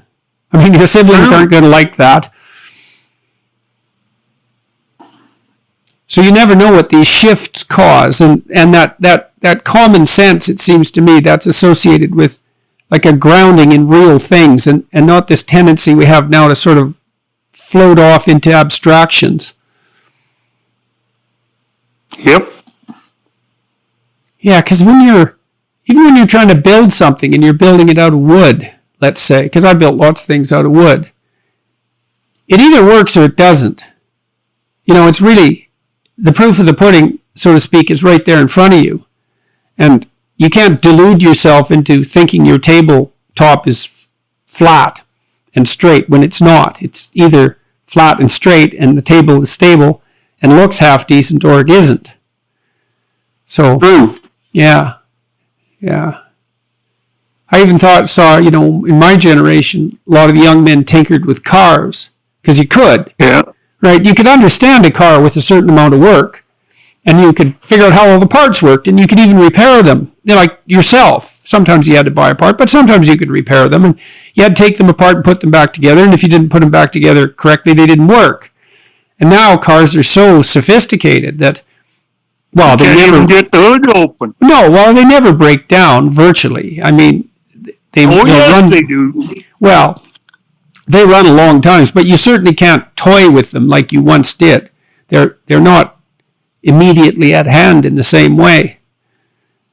I mean, your siblings aren't going to like that. So you never know what these shifts cause, and that common sense, it seems to me, that's associated with like a grounding in real things, and not this tendency we have now to sort of float off into abstractions. Yep. Yeah, because even when you're trying to build something and you're building it out of wood, let's say, because I built lots of things out of wood, it either works or it doesn't. You know, it's really, the proof of the pudding, so to speak, is right there in front of you. And you can't delude yourself into thinking your tabletop is flat and straight when it's not. It's either flat and straight and the table is stable and looks half decent, or it isn't. So, yeah. I even saw, you know, in my generation, a lot of young men tinkered with cars, because you could. Yeah. Right? You could understand a car with a certain amount of work, and you could figure out how all the parts worked, and you could even repair them, you know, like yourself. Sometimes you had to buy a part, but sometimes you could repair them, and you had to take them apart and put them back together, and if you didn't put them back together correctly, they didn't work. And now cars are so sophisticated that, well, they can't even get the hood open. No, well, they never break down virtually. I mean, they do. Well, they run a long times, but you certainly can't toy with them like you once did. They're not immediately at hand in the same way.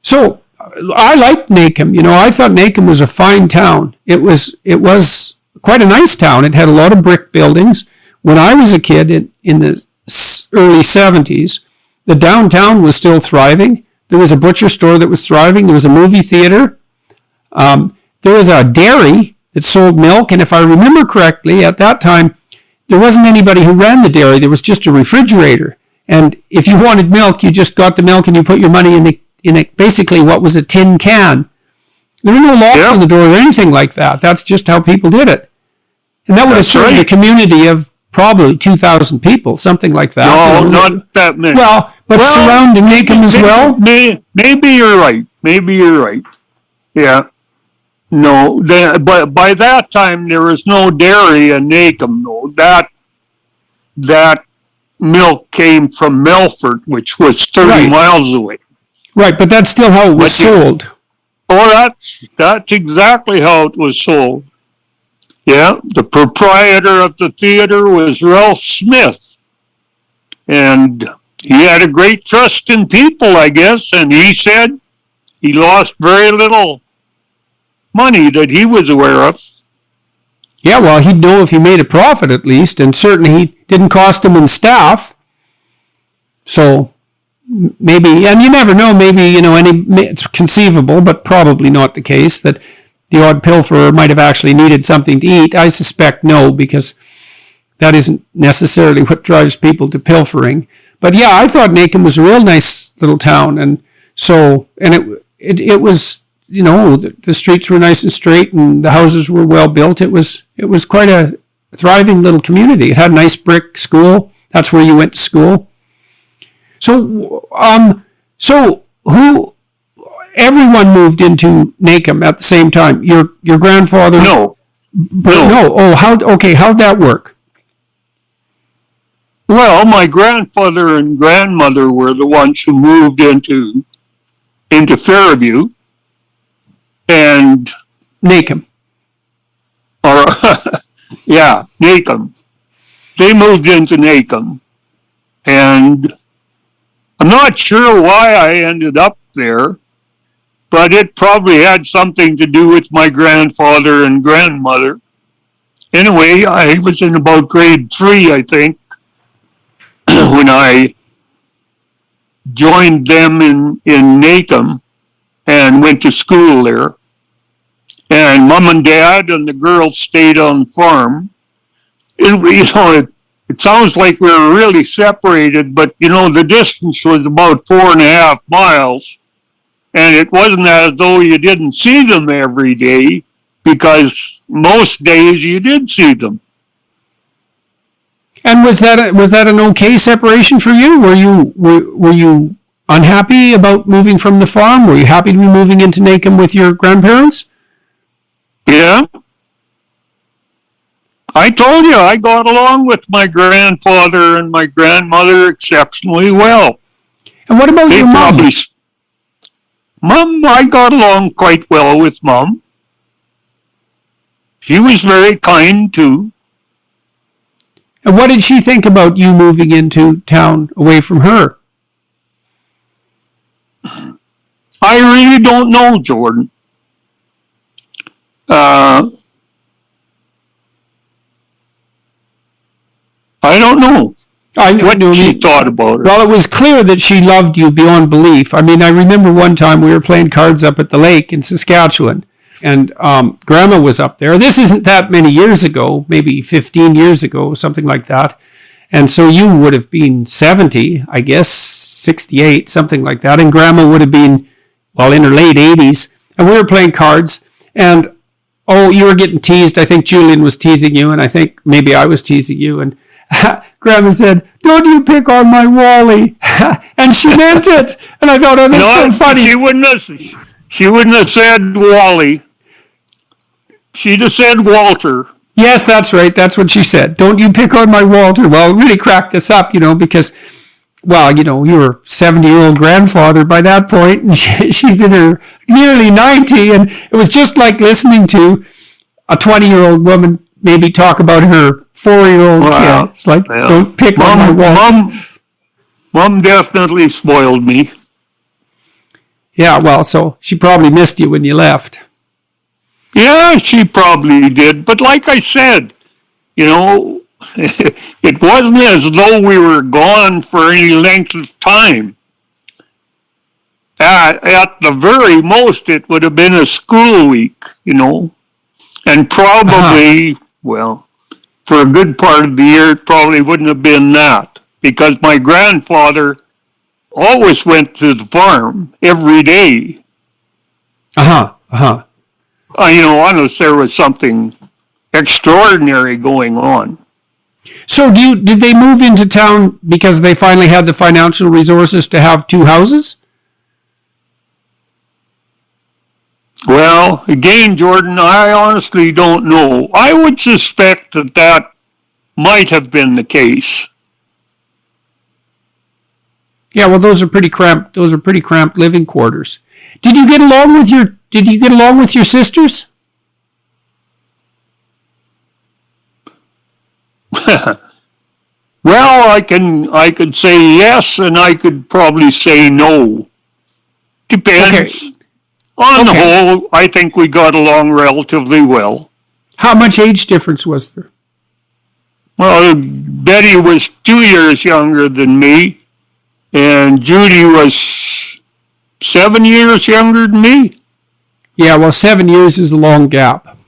So I liked Nacomb. You know, I thought Nacomb was a fine town. It was quite a nice town. It had a lot of brick buildings. When I was a kid in the early 70s, the downtown was still thriving. There was a butcher store that was thriving. There was a movie theater. There was a dairy that sold milk. And if I remember correctly, at that time, there wasn't anybody who ran the dairy. There was just a refrigerator. And if you wanted milk, you just got the milk and you put your money in basically what was a tin can. There were no locks on the door or anything like that. That's just how people did it. And that would have served a community of probably 2,000 people, something like that. No, not that many. Well, but surrounding Nacomb as well? Maybe you're right. Yeah. No, but by that time there was no dairy in Nacomb. No, that milk came from Melfort, which was 30 miles away. Right, but that's still how it was sold. Oh, that's exactly how it was sold. Yeah, the proprietor of the theater was Ralph Smith, and he had a great trust in people, I guess, and he said he lost very little money that he was aware of. Yeah, well, he'd know if he made a profit at least, and certainly he didn't cost him in staff. So maybe, and you never know, maybe, you know, it's conceivable, but probably not the case, that the odd pilferer might have actually needed something to eat. I suspect no, because that isn't necessarily what drives people to pilfering. But yeah, I thought Nacomb was a real nice little town, and it was, you know, the streets were nice and straight, and the houses were well built. It was quite a thriving little community. It had a nice brick school. That's where you went to school. So everyone moved into Nacomb at the same time. Your grandfather? No. Oh, how'd that work? Well, my grandfather and grandmother were the ones who moved into Fairview and Nacomb. Nacomb. They moved into Nacomb, and I'm not sure why I ended up there, but it probably had something to do with my grandfather and grandmother. Anyway, I was in about grade 3, I think, when I joined them in Nacomb and went to school there. And Mom and Dad and the girls stayed on the farm. It sounds like we were really separated, but, you know, the distance was about 4.5 miles. And it wasn't as though you didn't see them every day, because most days you did see them. And was that an okay separation for you? Were you unhappy about moving from the farm? Were you happy to be moving into Nacum with your grandparents? Yeah. I told you I got along with my grandfather and my grandmother exceptionally well. And what about your mom? Mom, I got along quite well with Mom. She was very kind too. And what did she think about you moving into town away from her? I really don't know, Jordan. I don't know what she thought about it. Well, it was clear that she loved you beyond belief. I mean, I remember one time we were playing cards up at the lake in Saskatchewan, and Grandma was up there. This isn't that many years ago, maybe 15 years ago, something like that. And so you would have been 70, I guess, 68, something like that. And Grandma would have been, well, in her late 80s. And we were playing cards, and you were getting teased. I think Julian was teasing you, and I think maybe I was teasing you. And Grandma said, "Don't you pick on my Wally." And she meant it. And I thought, that's so funny. She wouldn't have said Wally. She'd have said Walter. Yes, that's right. That's what she said. "Don't you pick on my Walter." Well, it really cracked us up, because, well, you were 70-year-old grandfather by that point, and she's in her nearly 90, and it was just like listening to a 20-year-old woman maybe talk about her 4-year-old kid. It's like, don't pick on my Walter. Mom definitely spoiled me. Yeah, well, so she probably missed you when you left. Yeah, she probably did. But like I said, it wasn't as though we were gone for any length of time. At the very most, it would have been a school week, and probably, well, for a good part of the year, it probably wouldn't have been that, because my grandfather always went to the farm every day. Unless there was something extraordinary going on. So did they move into town because they finally had the financial resources to have two houses? Well, again, Jordan, I honestly don't know. I would suspect that might have been the case. Yeah, well, those are pretty cramped living quarters. Did you get along with your sisters? Well, I could say yes, and I could probably say no. Depends. Okay. On the whole, I think we got along relatively well. How much age difference was there? Well, Betty was 2 years younger than me, and Judy was 7 years younger than me. Yeah, well, 7 years is a long gap.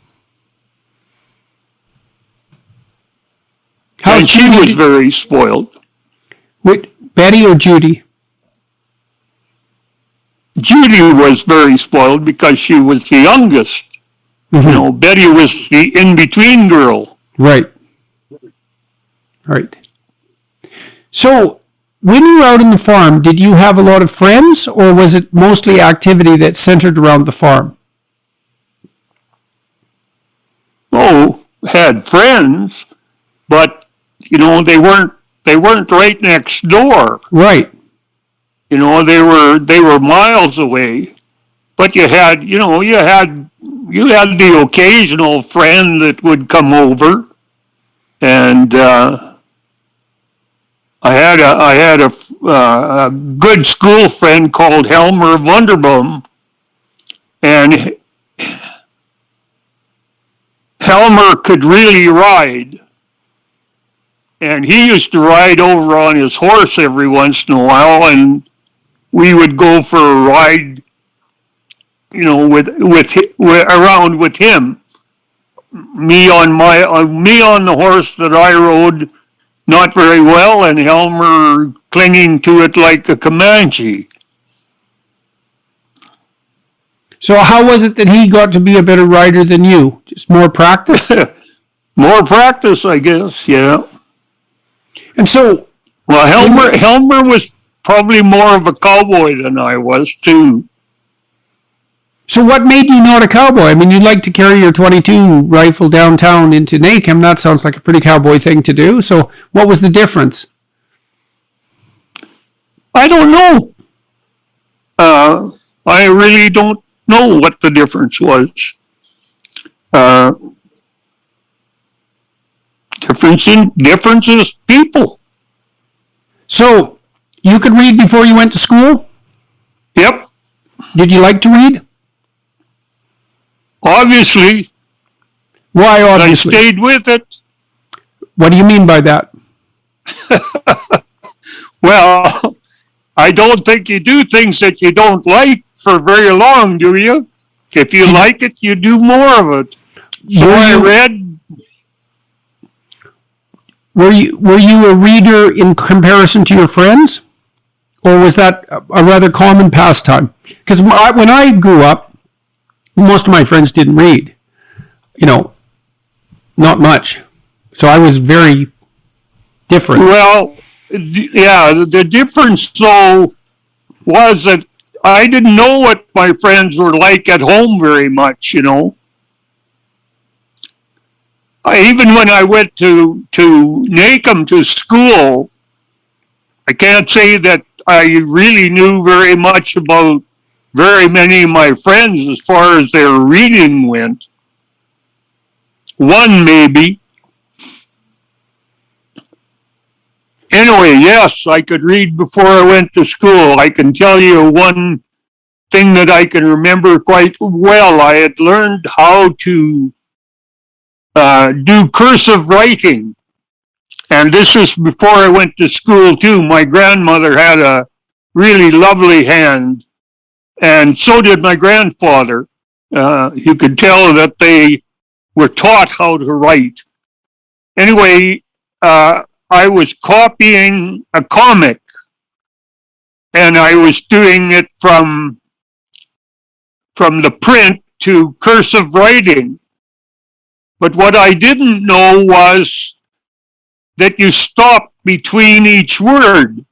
And she was very spoiled. Wait, Betty or Judy? Judy was very spoiled because she was the youngest. Mm-hmm. Betty was the in-between girl. Right. So, when you were out on the farm, did you have a lot of friends, or was it mostly activity that centered around the farm? Oh, had friends, but they weren't right next door. Right. They were miles away. But you had the occasional friend that would come over, and I had a good school friend called Helmer Wunderbaum, and Helmer could really ride. And he used to ride over on his horse every once in a while, and we would go for a ride, around with him. Me on the horse that I rode not very well, and Helmer clinging to it like a Comanche. So how was it that he got to be a better rider than you? Just more practice? More practice, I guess, yeah. And so, Well, Helmer was probably more of a cowboy than I was, too. so what made you not a cowboy? I mean, you'd like to carry your .22 rifle downtown into Nacum. That sounds like a pretty cowboy thing to do. So what was the difference? I don't know. I really don't know what the difference was. Differences, people. So you could read before you went to school? Yep. Did you like to read? Obviously. Why obviously? I stayed with it. What do you mean by that? Well, I don't think you do things that you don't like for very long, do you? If you like it, you do more of it. So I read. Were you a reader in comparison to your friends? Or was that a rather common pastime? Because when I grew up, most of my friends didn't read. Not much. So I was very different. Well, yeah, the difference, though, was that I didn't know what my friends were like at home very much, Even when I went to Nacum to school, I can't say that I really knew very much about very many of my friends as far as their reading went. One maybe. Anyway, yes, I could read before I went to school. I can tell you one thing that I can remember quite well. I had learned how to do cursive writing. And this was before I went to school, too. My grandmother had a really lovely hand, and so did my grandfather. You could tell that they were taught how to write. Anyway, I was copying a comic, and I was doing it from the print to cursive writing. But what I didn't know was that you stop between each word.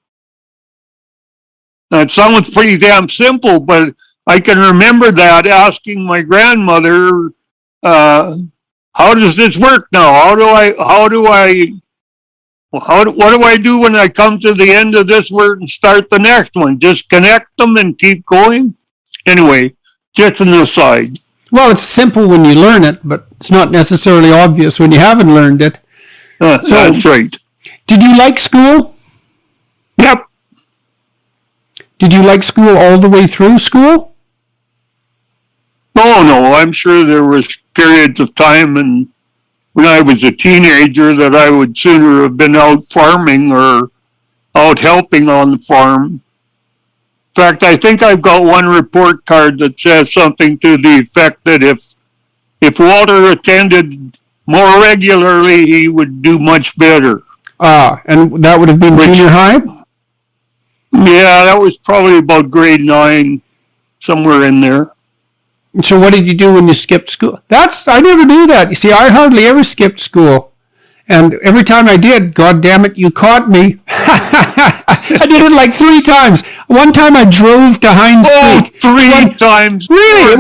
Now, it sounds pretty damn simple, but I can remember that asking my grandmother, how does this work now? What do I do when I come to the end of this word and start the next one? Just connect them and keep going? Anyway, just an aside. Well, it's simple when you learn it, but it's not necessarily obvious when you haven't learned it. That's right. Did you like school? Yep. Did you like school all the way through school? No, I'm sure there was periods of time and when I was a teenager that I would sooner have been out farming or out helping on the farm. In fact, I think I've got one report card that says something to the effect that if Walter attended more regularly, he would do much better. And that would have been junior high? Yeah, that was probably about grade 9, somewhere in there. So what did you do when you skipped school? I never do that. You see, I hardly ever skipped school. And every time I did, God damn it, you caught me. I did it like 3 times. One time I drove to Hines Creek. 3 times. Really? It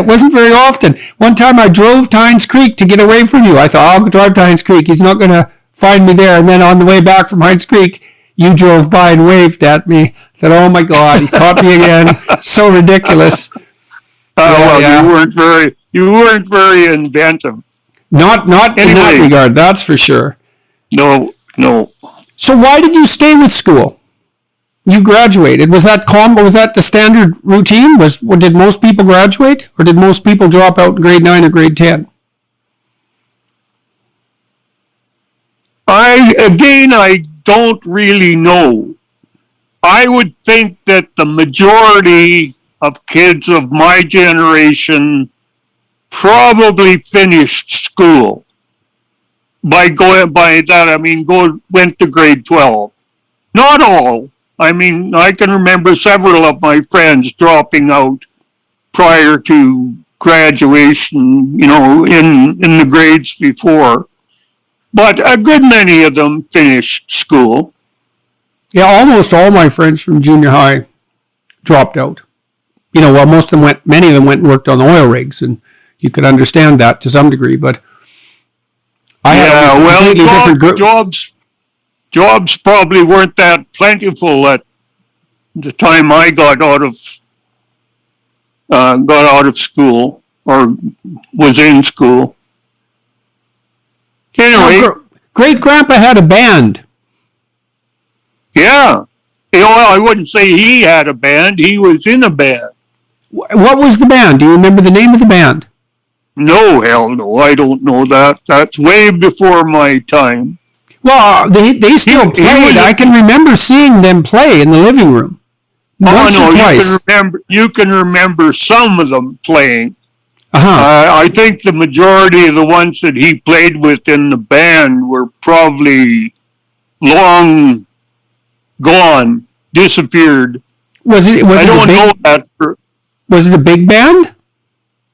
wasn't very often. One time I drove to Hines Creek to get away from you. I thought, I'll drive to Hines Creek. He's not going to find me there. And then on the way back from Hines Creek, you drove by and waved at me. I said, oh my God, he caught me again. So ridiculous. Yeah. You weren't very inventive. Not anyway, in that regard, that's for sure. No. So why did you stay with school? You graduated. Was that the standard routine? Did most people graduate, or did most people drop out in grade 9 or grade 10? I don't really know. I would think that the majority of kids of my generation probably finished school. By that, I mean went to grade 12. Not all. I mean, I can remember several of my friends dropping out prior to graduation, in the grades before. but a good many of them finished school. Yeah, almost all my friends from junior high dropped out. Well, many of them went and worked on oil rigs, and you could understand that to some degree, but I had a completely different group. Jobs probably weren't that plentiful at the time I got out of school or was in school. Anyway, great grandpa had a band. Yeah. I wouldn't say he had a band. He was in a band. What was the band? Do you remember the name of the band? No, hell no. I don't know that. That's way before my time. Well, they still played. I can remember seeing them play in the living room. Once or twice. You can remember some of them playing. Uh-huh. I think the majority of the ones that he played with in the band were probably long gone, disappeared. Was it a big band?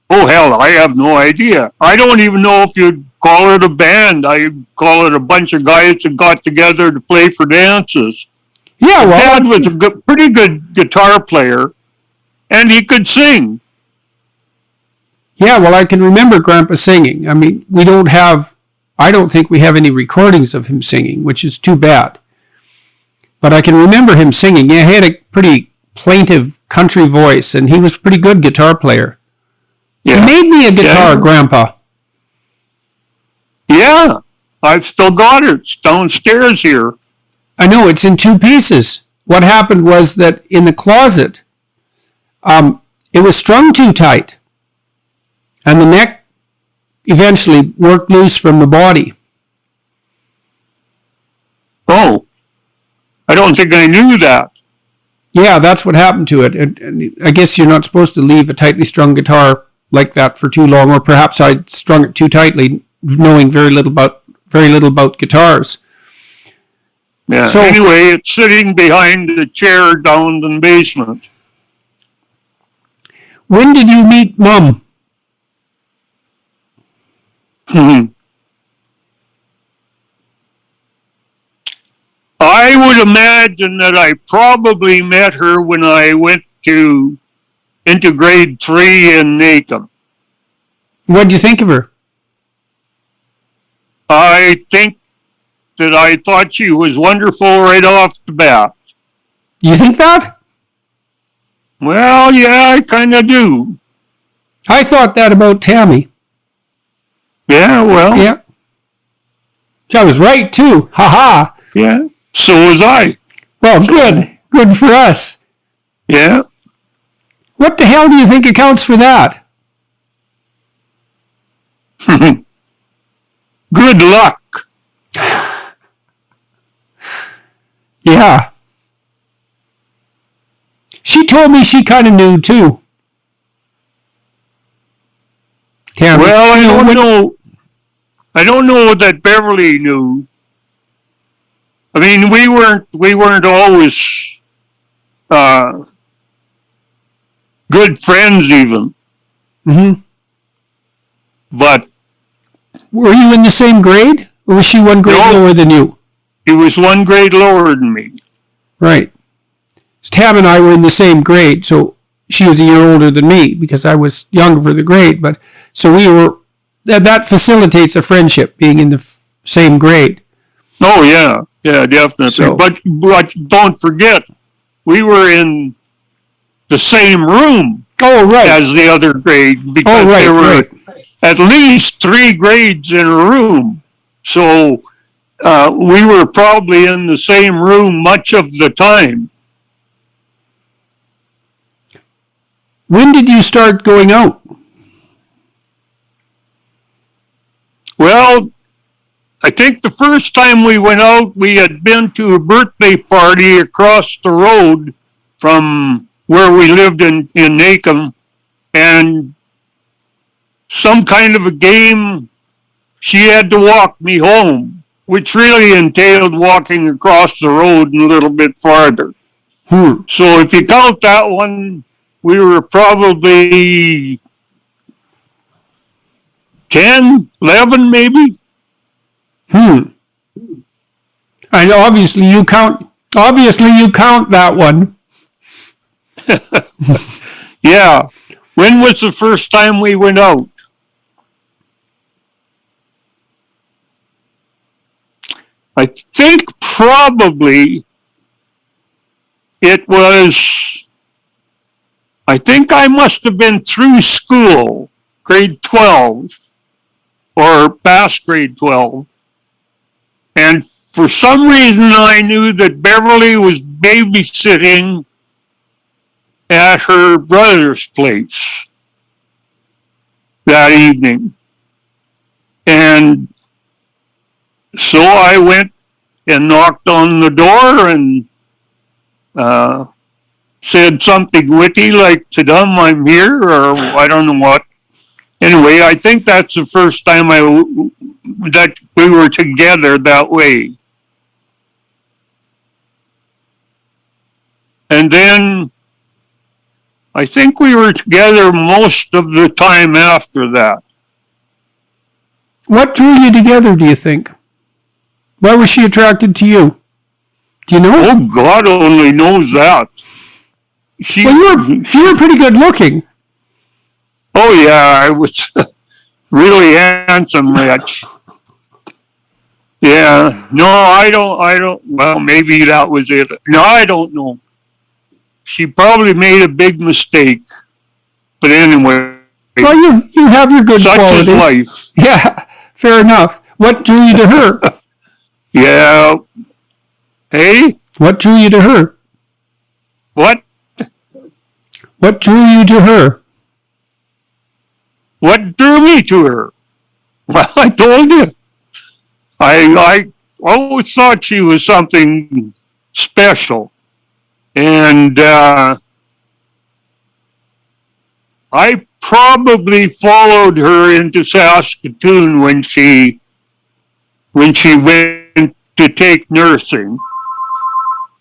Oh, hell, I have no idea. I don't even know if you'd call it a band. I'd call it a bunch of guys that got together to play for dances. Yeah, well, Dad was a pretty good guitar player, and he could sing. Yeah, well, I can remember Grandpa singing. I mean, I don't think we have any recordings of him singing, which is too bad. But I can remember him singing. Yeah, he had a pretty plaintive country voice, and he was a pretty good guitar player. Yeah. He made me a guitar, Grandpa. Yeah, I've still got it. It's downstairs here. I know, it's in 2 pieces. What happened was that in the closet, it was strung too tight, and the neck eventually worked loose from the body. Oh, I don't think I knew that. Yeah, that's what happened to it. And I guess you're not supposed to leave a tightly strung guitar like that for too long, or perhaps I strung it too tightly, knowing very little about guitars. Yeah. So anyway, it's sitting behind the chair down in the basement. When did you meet Mom? I would imagine that I probably met her when I went into grade 3 in Nacum. What did you think of her? I think that I thought she was wonderful right off the bat. You think that? Well, yeah, I kind of do. I thought that about Tammy. Yeah, well. Yeah. I was right, too. Ha-ha. Yeah, so was I. Well, good. Good for us. Yeah. What the hell do you think accounts for that? Good luck. Yeah. She told me she kind of knew, too. Tammy. Well, I don't know that Beverly knew. I mean, we weren't always good friends even. Mm-hmm. But were you in the same grade, or was she one grade lower than you? She was one grade lower than me. Right. Tam and I were in the same grade, so she was a year older than me because I was younger for the grade. But so we were. That facilitates a friendship, being in the same grade. Oh yeah, definitely. So, but don't forget, we were in the same room. Oh right. As the other grade, because there were at least 3 grades in a room. So we were probably in the same room much of the time. When did you start going out? Well, I think the first time we went out, we had been to a birthday party across the road from where we lived in Nacum, and some kind of a game, she had to walk me home, which really entailed walking across the road and a little bit farther. So if you count that one, we were probably 10, 11 maybe. And obviously you count that one. Yeah. When was the first time we went out? I think probably it was, I think I must have been through school, grade 12, or past grade 12. And for some reason I knew that Beverly was babysitting at her brother's place that evening. And so I went and knocked on the door and said something witty like, "Tadam, I'm here," or I don't know what. Anyway, I think that's the first time that we were together that way. And then I think we were together most of the time after that. What drew you together, do you think? Why was she attracted to you? Do you know? Oh, God only knows that. Well, you were pretty good looking. Oh, yeah, I was really handsome, Rich. Yeah, no, I don't, well, maybe that was it. No, I don't know. She probably made a big mistake. But anyway. Well, you have your good qualities. Such is life. Yeah, fair enough. What drew you to her? Yeah. Hey? What drew you to her? What? What drew you to her? What drew me to her? Well, I told you. I always thought she was something special. And I probably followed her into Saskatoon when she went to take nursing.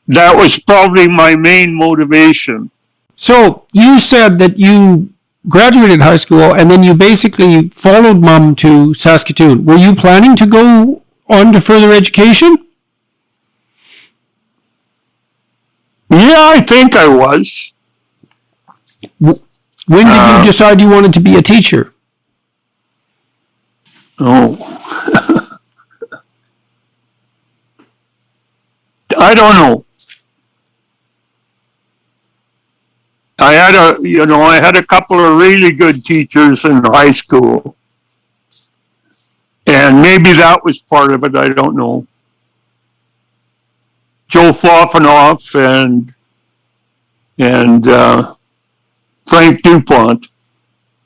That was probably my main motivation. So you said that you graduated high school and then you basically followed Mom to Saskatoon. Were you planning to go on to further education? Yeah, I think I was. When did you decide you wanted to be a teacher? Oh. I don't know. I had a couple of really good teachers in high school. And maybe that was part of it, I don't know. Joe Floffenoff and Frank DuPont.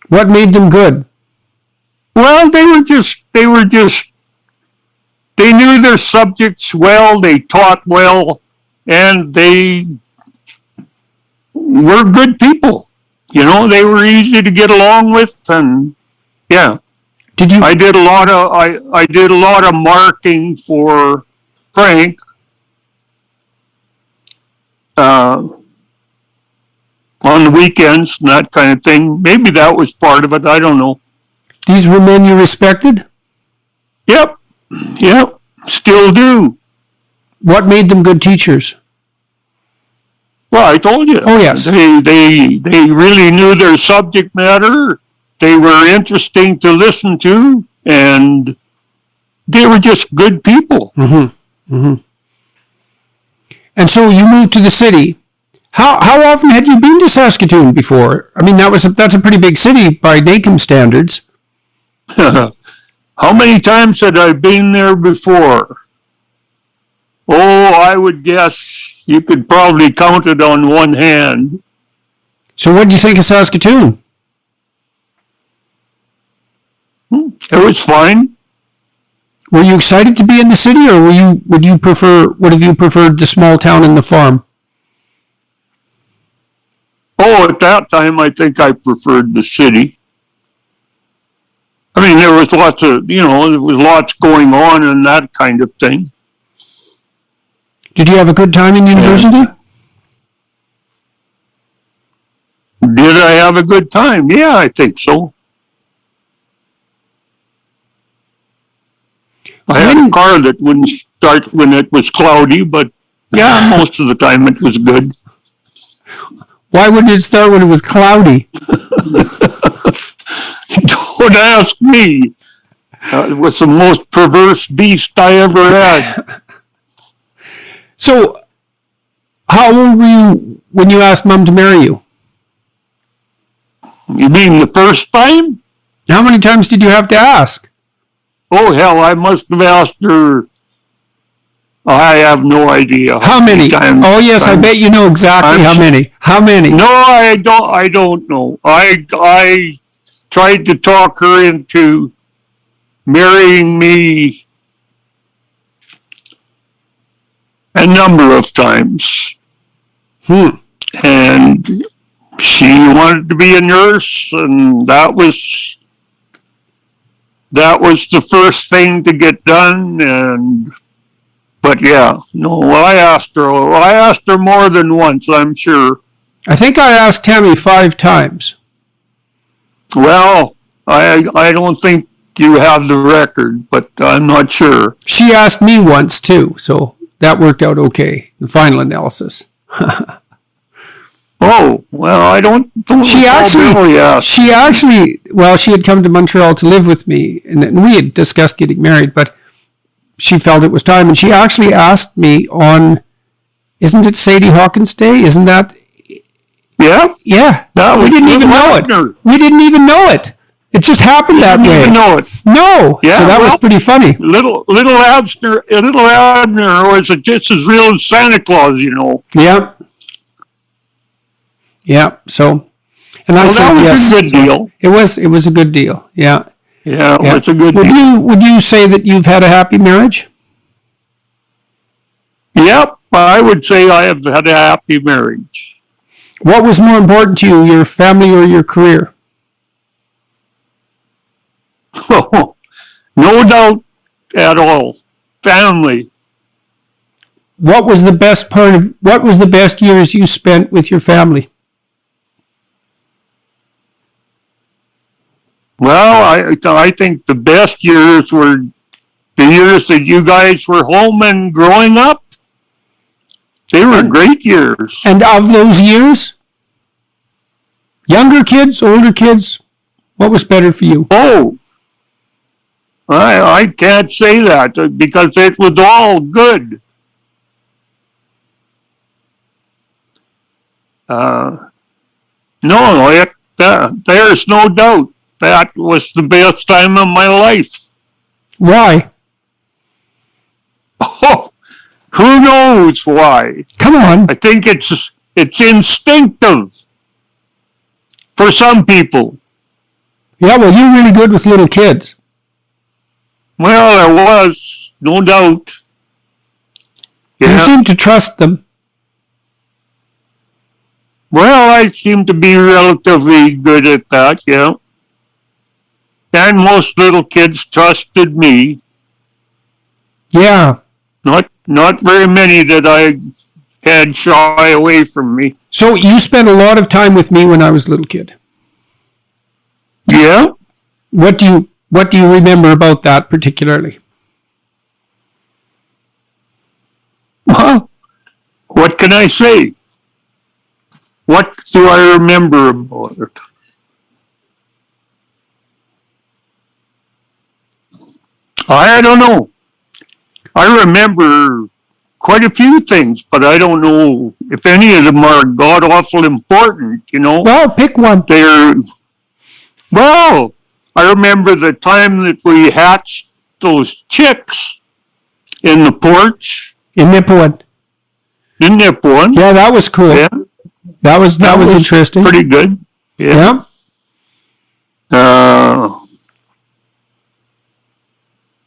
What made them good? Well, they knew their subjects well, they taught well, and they were good people. You know, they were easy to get along with, and yeah. I did a lot of marking for Frank. On the weekends and that kind of thing. Maybe that was part of it. I don't know. These were men you respected? Yep. Still do. What made them good teachers? Well, I told you. Oh, yes. They really knew their subject matter. They were interesting to listen to, and they were just good people. Mm-hmm. Mm-hmm. And so you moved to the city. How often had you been to Saskatoon before? I mean, that's a pretty big city by NACM standards. How many times had I been there before? Oh, I would guess you could probably count it on one hand. So what do you think of Saskatoon? It was fine. Were you excited to be in the city, or would you have preferred the small town and the farm? Oh, at that time, I think I preferred the city. I mean, there was lots going on and that kind of thing. Did you have a good time in university? Did I have a good time? Yeah, I think so. I had a car that wouldn't start when it was cloudy, but yeah, most of the time it was good. Why wouldn't it start when it was cloudy? Don't ask me. It was the most perverse beast I ever had. So, how old were you when you asked Mom to marry you? You mean the first time? How many times did you have to ask? Oh, hell, I must have asked her. I have no idea. How many? Times. Oh, yes, I bet you know exactly how many. How many? No, I don't know. I tried to talk her into marrying me a number of times. And she wanted to be a nurse, and that was the first thing to get done. But yeah, no, I asked her more than once, I'm sure. I think I asked Tammy 5 times. Well, I don't think you have the record, but I'm not sure. She asked me once too, so that worked out okay. The final analysis. Oh, well, I don't she had come to Montreal to live with me, and we had discussed getting married, but she felt it was time, and she actually asked me on, isn't it Sadie Hawkins Day? Isn't that? Yeah. Yeah. We didn't even know it. We didn't even know it. It just happened that way. Didn't even know it. No. Yeah, so that was pretty funny. Little Abner was just as real as Santa Claus, you know. Yeah. Yeah. So, and I said yes. It was a good deal. It was a good deal. Yeah. Yeah, it was a good deal. Would you say that you've had a happy marriage? Yep, I would say I have had a happy marriage. What was more important to you, your family or your career? Oh, no doubt at all. Family. What was the best years you spent with your family? Well, I think the best years were the years that you guys were home and growing up. They were great years. And of those years, younger kids, older kids, what was better for you? Oh, I can't say that because it was all good. There's no doubt. That was the best time of my life. Why? Oh, who knows why? Come on. I think it's instinctive for some people. Yeah, well, you're really good with little kids. Well, there was, no doubt. Yeah. You seem to trust them. Well, I seem to be relatively good at that, yeah. And most little kids trusted me. Yeah. Not very many that I had shy away from me. So you spent a lot of time with me when I was a little kid. Yeah. What do you remember about that particularly? Well, what can I say? What do I remember about it? I don't know. I remember quite a few things, but I don't know if any of them are god-awful important, you know. Well, pick one. Well, I remember the time that we hatched those chicks in the porch. In Nipawin. Yeah, that was cool. Yeah. That was interesting. Pretty good. Yeah.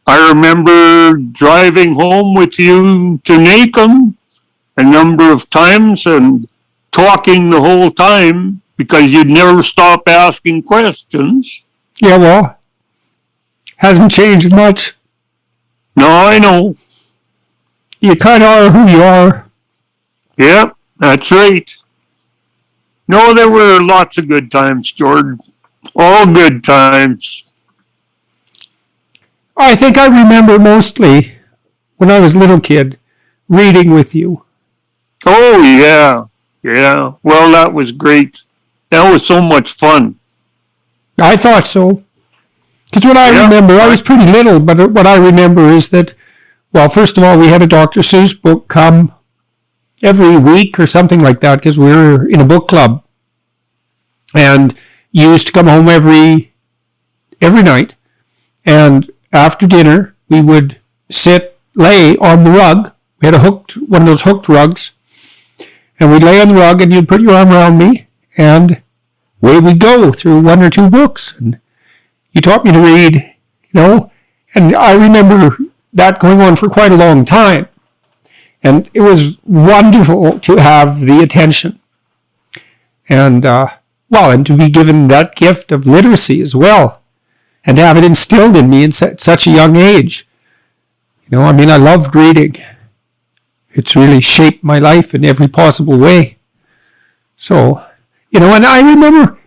I remember driving home with you to Nacum a number of times and talking the whole time because you'd never stop asking questions. Yeah, well, hasn't changed much. No, I know. You kind of are who you are. Yeah, that's right. No, there were lots of good times, Jordan. All good times. I think I remember mostly when I was a little kid reading with you. Oh, yeah. Yeah. Well, that was great. That was so much fun. I thought so. Because what I remember, I was pretty little, but what I remember is that, well, first of all, we had a Dr. Seuss book come every week or something like that because we were in a book club. And you used to come home every night. And after dinner, we would lay on the rug. We had one of those hooked rugs. And we'd lay on the rug and you'd put your arm around me and away we'd go through one or two books. And you taught me to read, and I remember that going on for quite a long time. And it was wonderful to have the attention. And, and to be given that gift of literacy as well. And to have it instilled in me at such a young age. I loved reading. It's really shaped my life in every possible way. So, and I remember,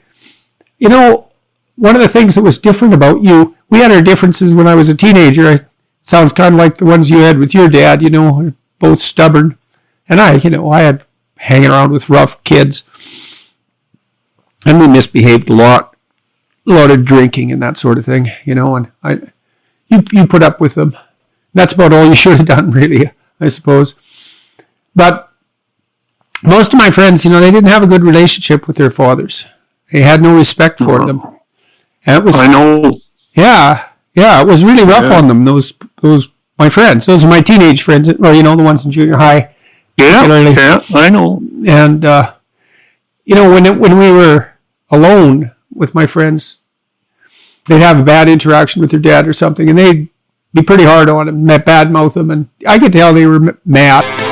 one of the things that was different about you, we had our differences when I was a teenager. It sounds kind of like the ones you had with your dad, both stubborn. And I had hanging around with rough kids. And we misbehaved a lot of drinking and that sort of thing, and you put up with them. That's about all you should have done, really, I suppose. But most of my friends, they didn't have a good relationship with their fathers. They had no respect for them. And it was, I know. Yeah, it was really rough on them, those my friends. Those are my teenage friends, or, the ones in junior high. Yeah, I know. And, when we were alone with my friends, they'd have a bad interaction with their dad or something, and they'd be pretty hard on him, badmouth him, and I could tell they were mad.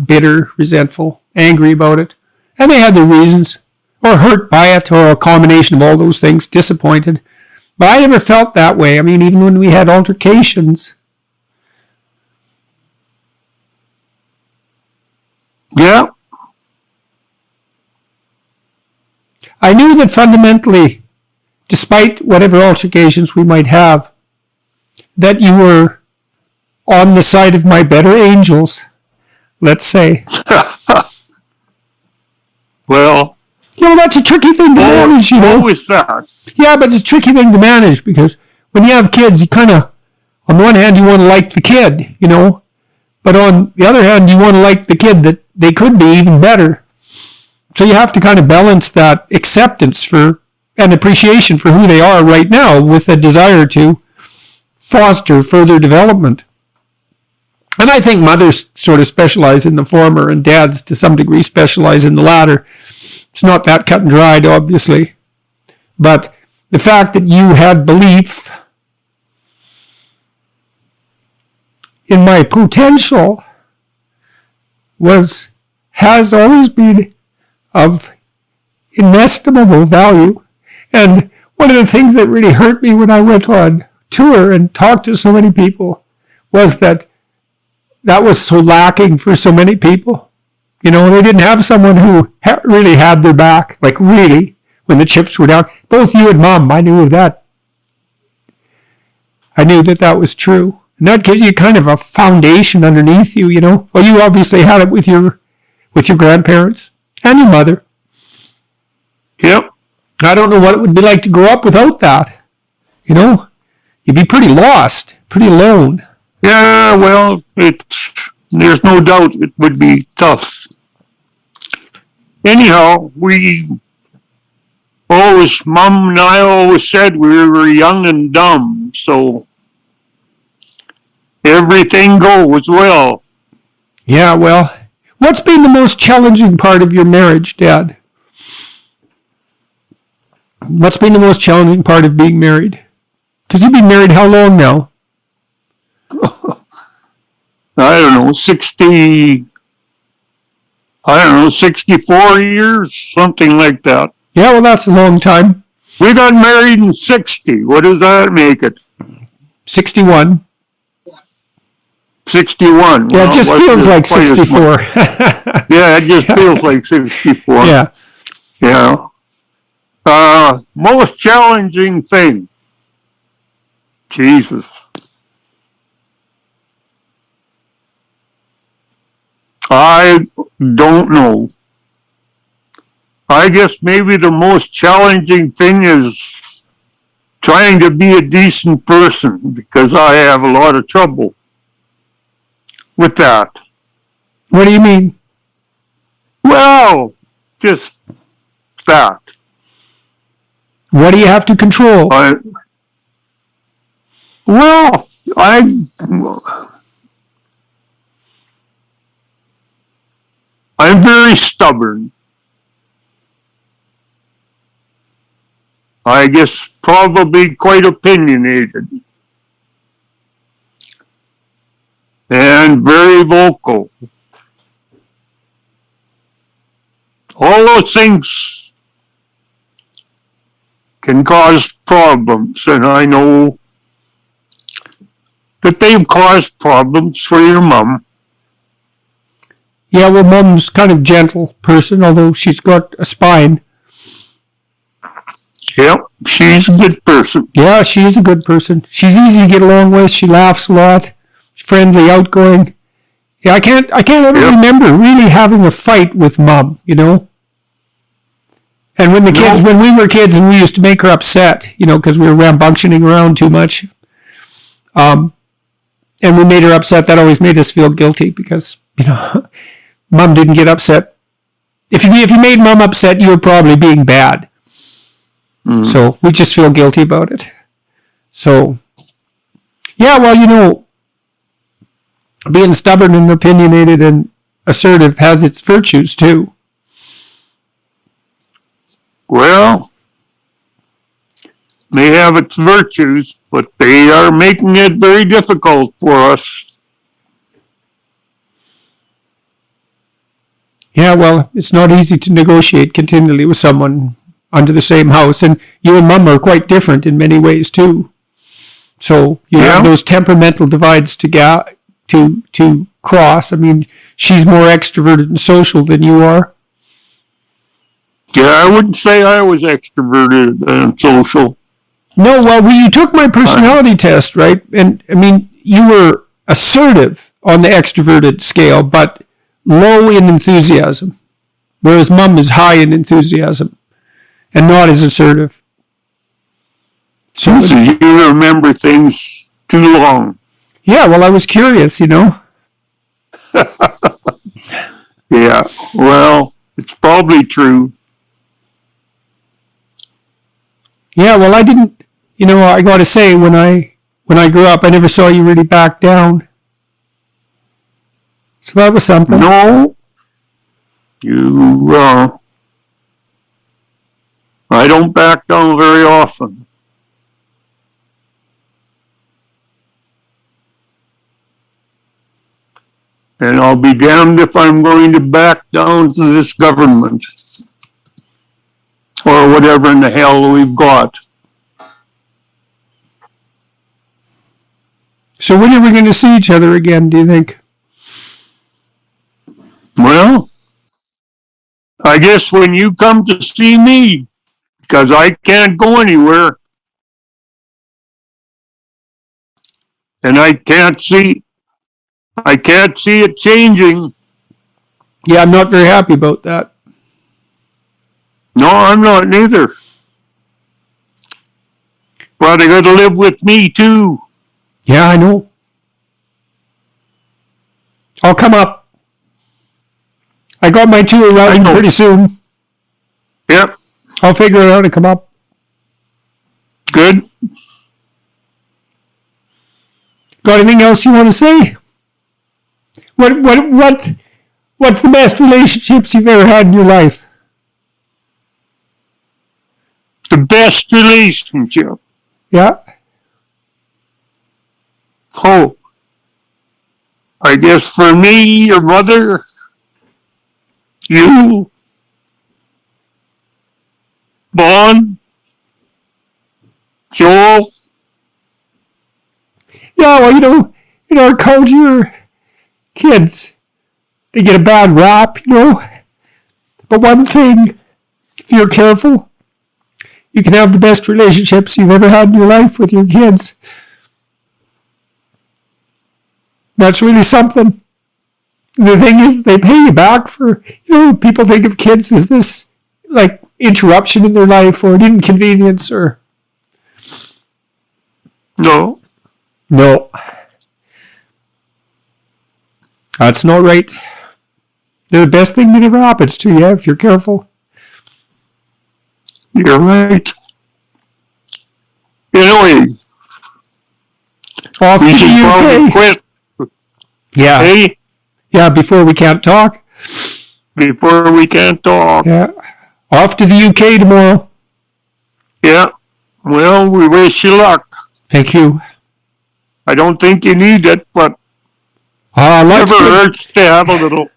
Bitter, resentful, angry about it. And they had their reasons, or hurt by it, or a combination of all those things, disappointed. But I never felt that way. Even when we had altercations. Yeah. I knew that fundamentally, despite whatever altercations we might have, that you were on the side of my better angels, let's say. Well, that's a tricky thing to manage, How is that? Yeah, but it's a tricky thing to manage because when you have kids, you kind of, on one hand, you want to like the kid, but on the other hand, you want to like the kid that they could be even better. So you have to kind of balance that acceptance for and appreciation for who they are right now with a desire to foster further development. And I think mothers sort of specialize in the former and dads to some degree specialize in the latter. It's not that cut and dried, obviously. But the fact that you had belief in my potential has always been of inestimable value. And one of the things that really hurt me when I went on tour and talked to so many people was that was so lacking for so many people. They didn't have someone who really had their back, like really, when the chips were down. Both you and Mom, I knew of that. I knew that that was true. And that gives you kind of a foundation underneath you, you know. Well, you obviously had it with your grandparents and your mother. Yep. I don't know what it would be like to grow up without that. You know, you'd be pretty lost, pretty alone. Yeah, well, there's no doubt it would be tough. Anyhow, Mom and I always said we were young and dumb, so everything goes well. Yeah, well, what's been the most challenging part of your marriage, Dad? What's been the most challenging part of being married? Because you've been married how long now? I don't know, 64 years, something like that. Yeah, well, that's a long time. We got married in 60. What does that make it? 61. 61. Yeah, well, it just feels like 64. Yeah, it just feels like 64. Yeah. Yeah. Most challenging thing. Jesus. I don't know. I guess maybe the most challenging thing is trying to be a decent person, because I have a lot of trouble with that. What do you mean? Well, just that. What do you have to control? I'm very stubborn. I guess probably quite opinionated. And very vocal. All those things can cause problems, and I know that they've caused problems for your mom. Yeah, well, Mom's kind of gentle person, although she's got a spine. Yep, she's a good person. Yeah, she's a good person. She's easy to get along with. She laughs a lot. She's friendly, outgoing. Yeah, I can't ever remember really having a fight with Mom, you know. And when we were kids and we used to make her upset, you know, because we were rambunctioning around too much, and we made her upset, that always made us feel guilty because, you know, Mom didn't get upset. If you made Mom upset, you were probably being bad. So we just feel guilty about it. So, yeah, well, you know, being stubborn and opinionated and assertive has its virtues too. Well, they have its virtues, but they are making it very difficult for us. Yeah, well, it's not easy to negotiate continually with someone under the same house, and you and Mum are quite different in many ways too. So you have those temperamental divides to cross. I mean, she's more extroverted and social than you are. Yeah, I wouldn't say I was extroverted and social. No, well, you took my personality test, right? And I mean, you were assertive on the extroverted scale, but low in enthusiasm, whereas Mum is high in enthusiasm and not as assertive. So you remember things too long. Yeah, well, I was curious, you know. Yeah, well, it's probably true. Yeah, well, I didn't, you know, I got to say, when I grew up, I never saw you really back down. So that was something. No, I don't back down very often. And I'll be damned if I'm going to back down to this government or whatever in the hell we've got. So when are we going to see each other again, do you think? Well, I guess when you come to see me, because I can't go anywhere. And I can't see it changing. Yeah, I'm not very happy about that. No, I'm not neither. But I gotta live with me too. Yeah, I know. I'll come up. I got my tour running pretty soon. Yep. I'll figure out how to come up. Good. Got anything else you want to say? What's the best relationships you've ever had in your life? The best relationship. Yeah. Oh. I guess for me, your mother, you, Bon, Joel. Yeah, well, in our culture, kids, they get a bad rap, But one thing, if you're careful, you can have the best relationships you've ever had in your life with your kids. That's really something. The thing is, they pay you back for, people think of kids as this, like, interruption in their life or an inconvenience or... No. No. That's not right. They're the best thing that ever happens to you if you're careful. You're right. Anyway, Off to we should the probably UK. quit. Yeah. Hey, Yeah, before we can't talk. before we can't talk. Yeah. Off to the UK tomorrow. Yeah. Well, we wish you luck. Thank you. I don't think you need it, but Luck's never good. hurts to have a little.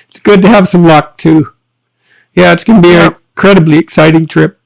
It's good to have some luck, too. Yeah, it's going to be an incredibly exciting trip.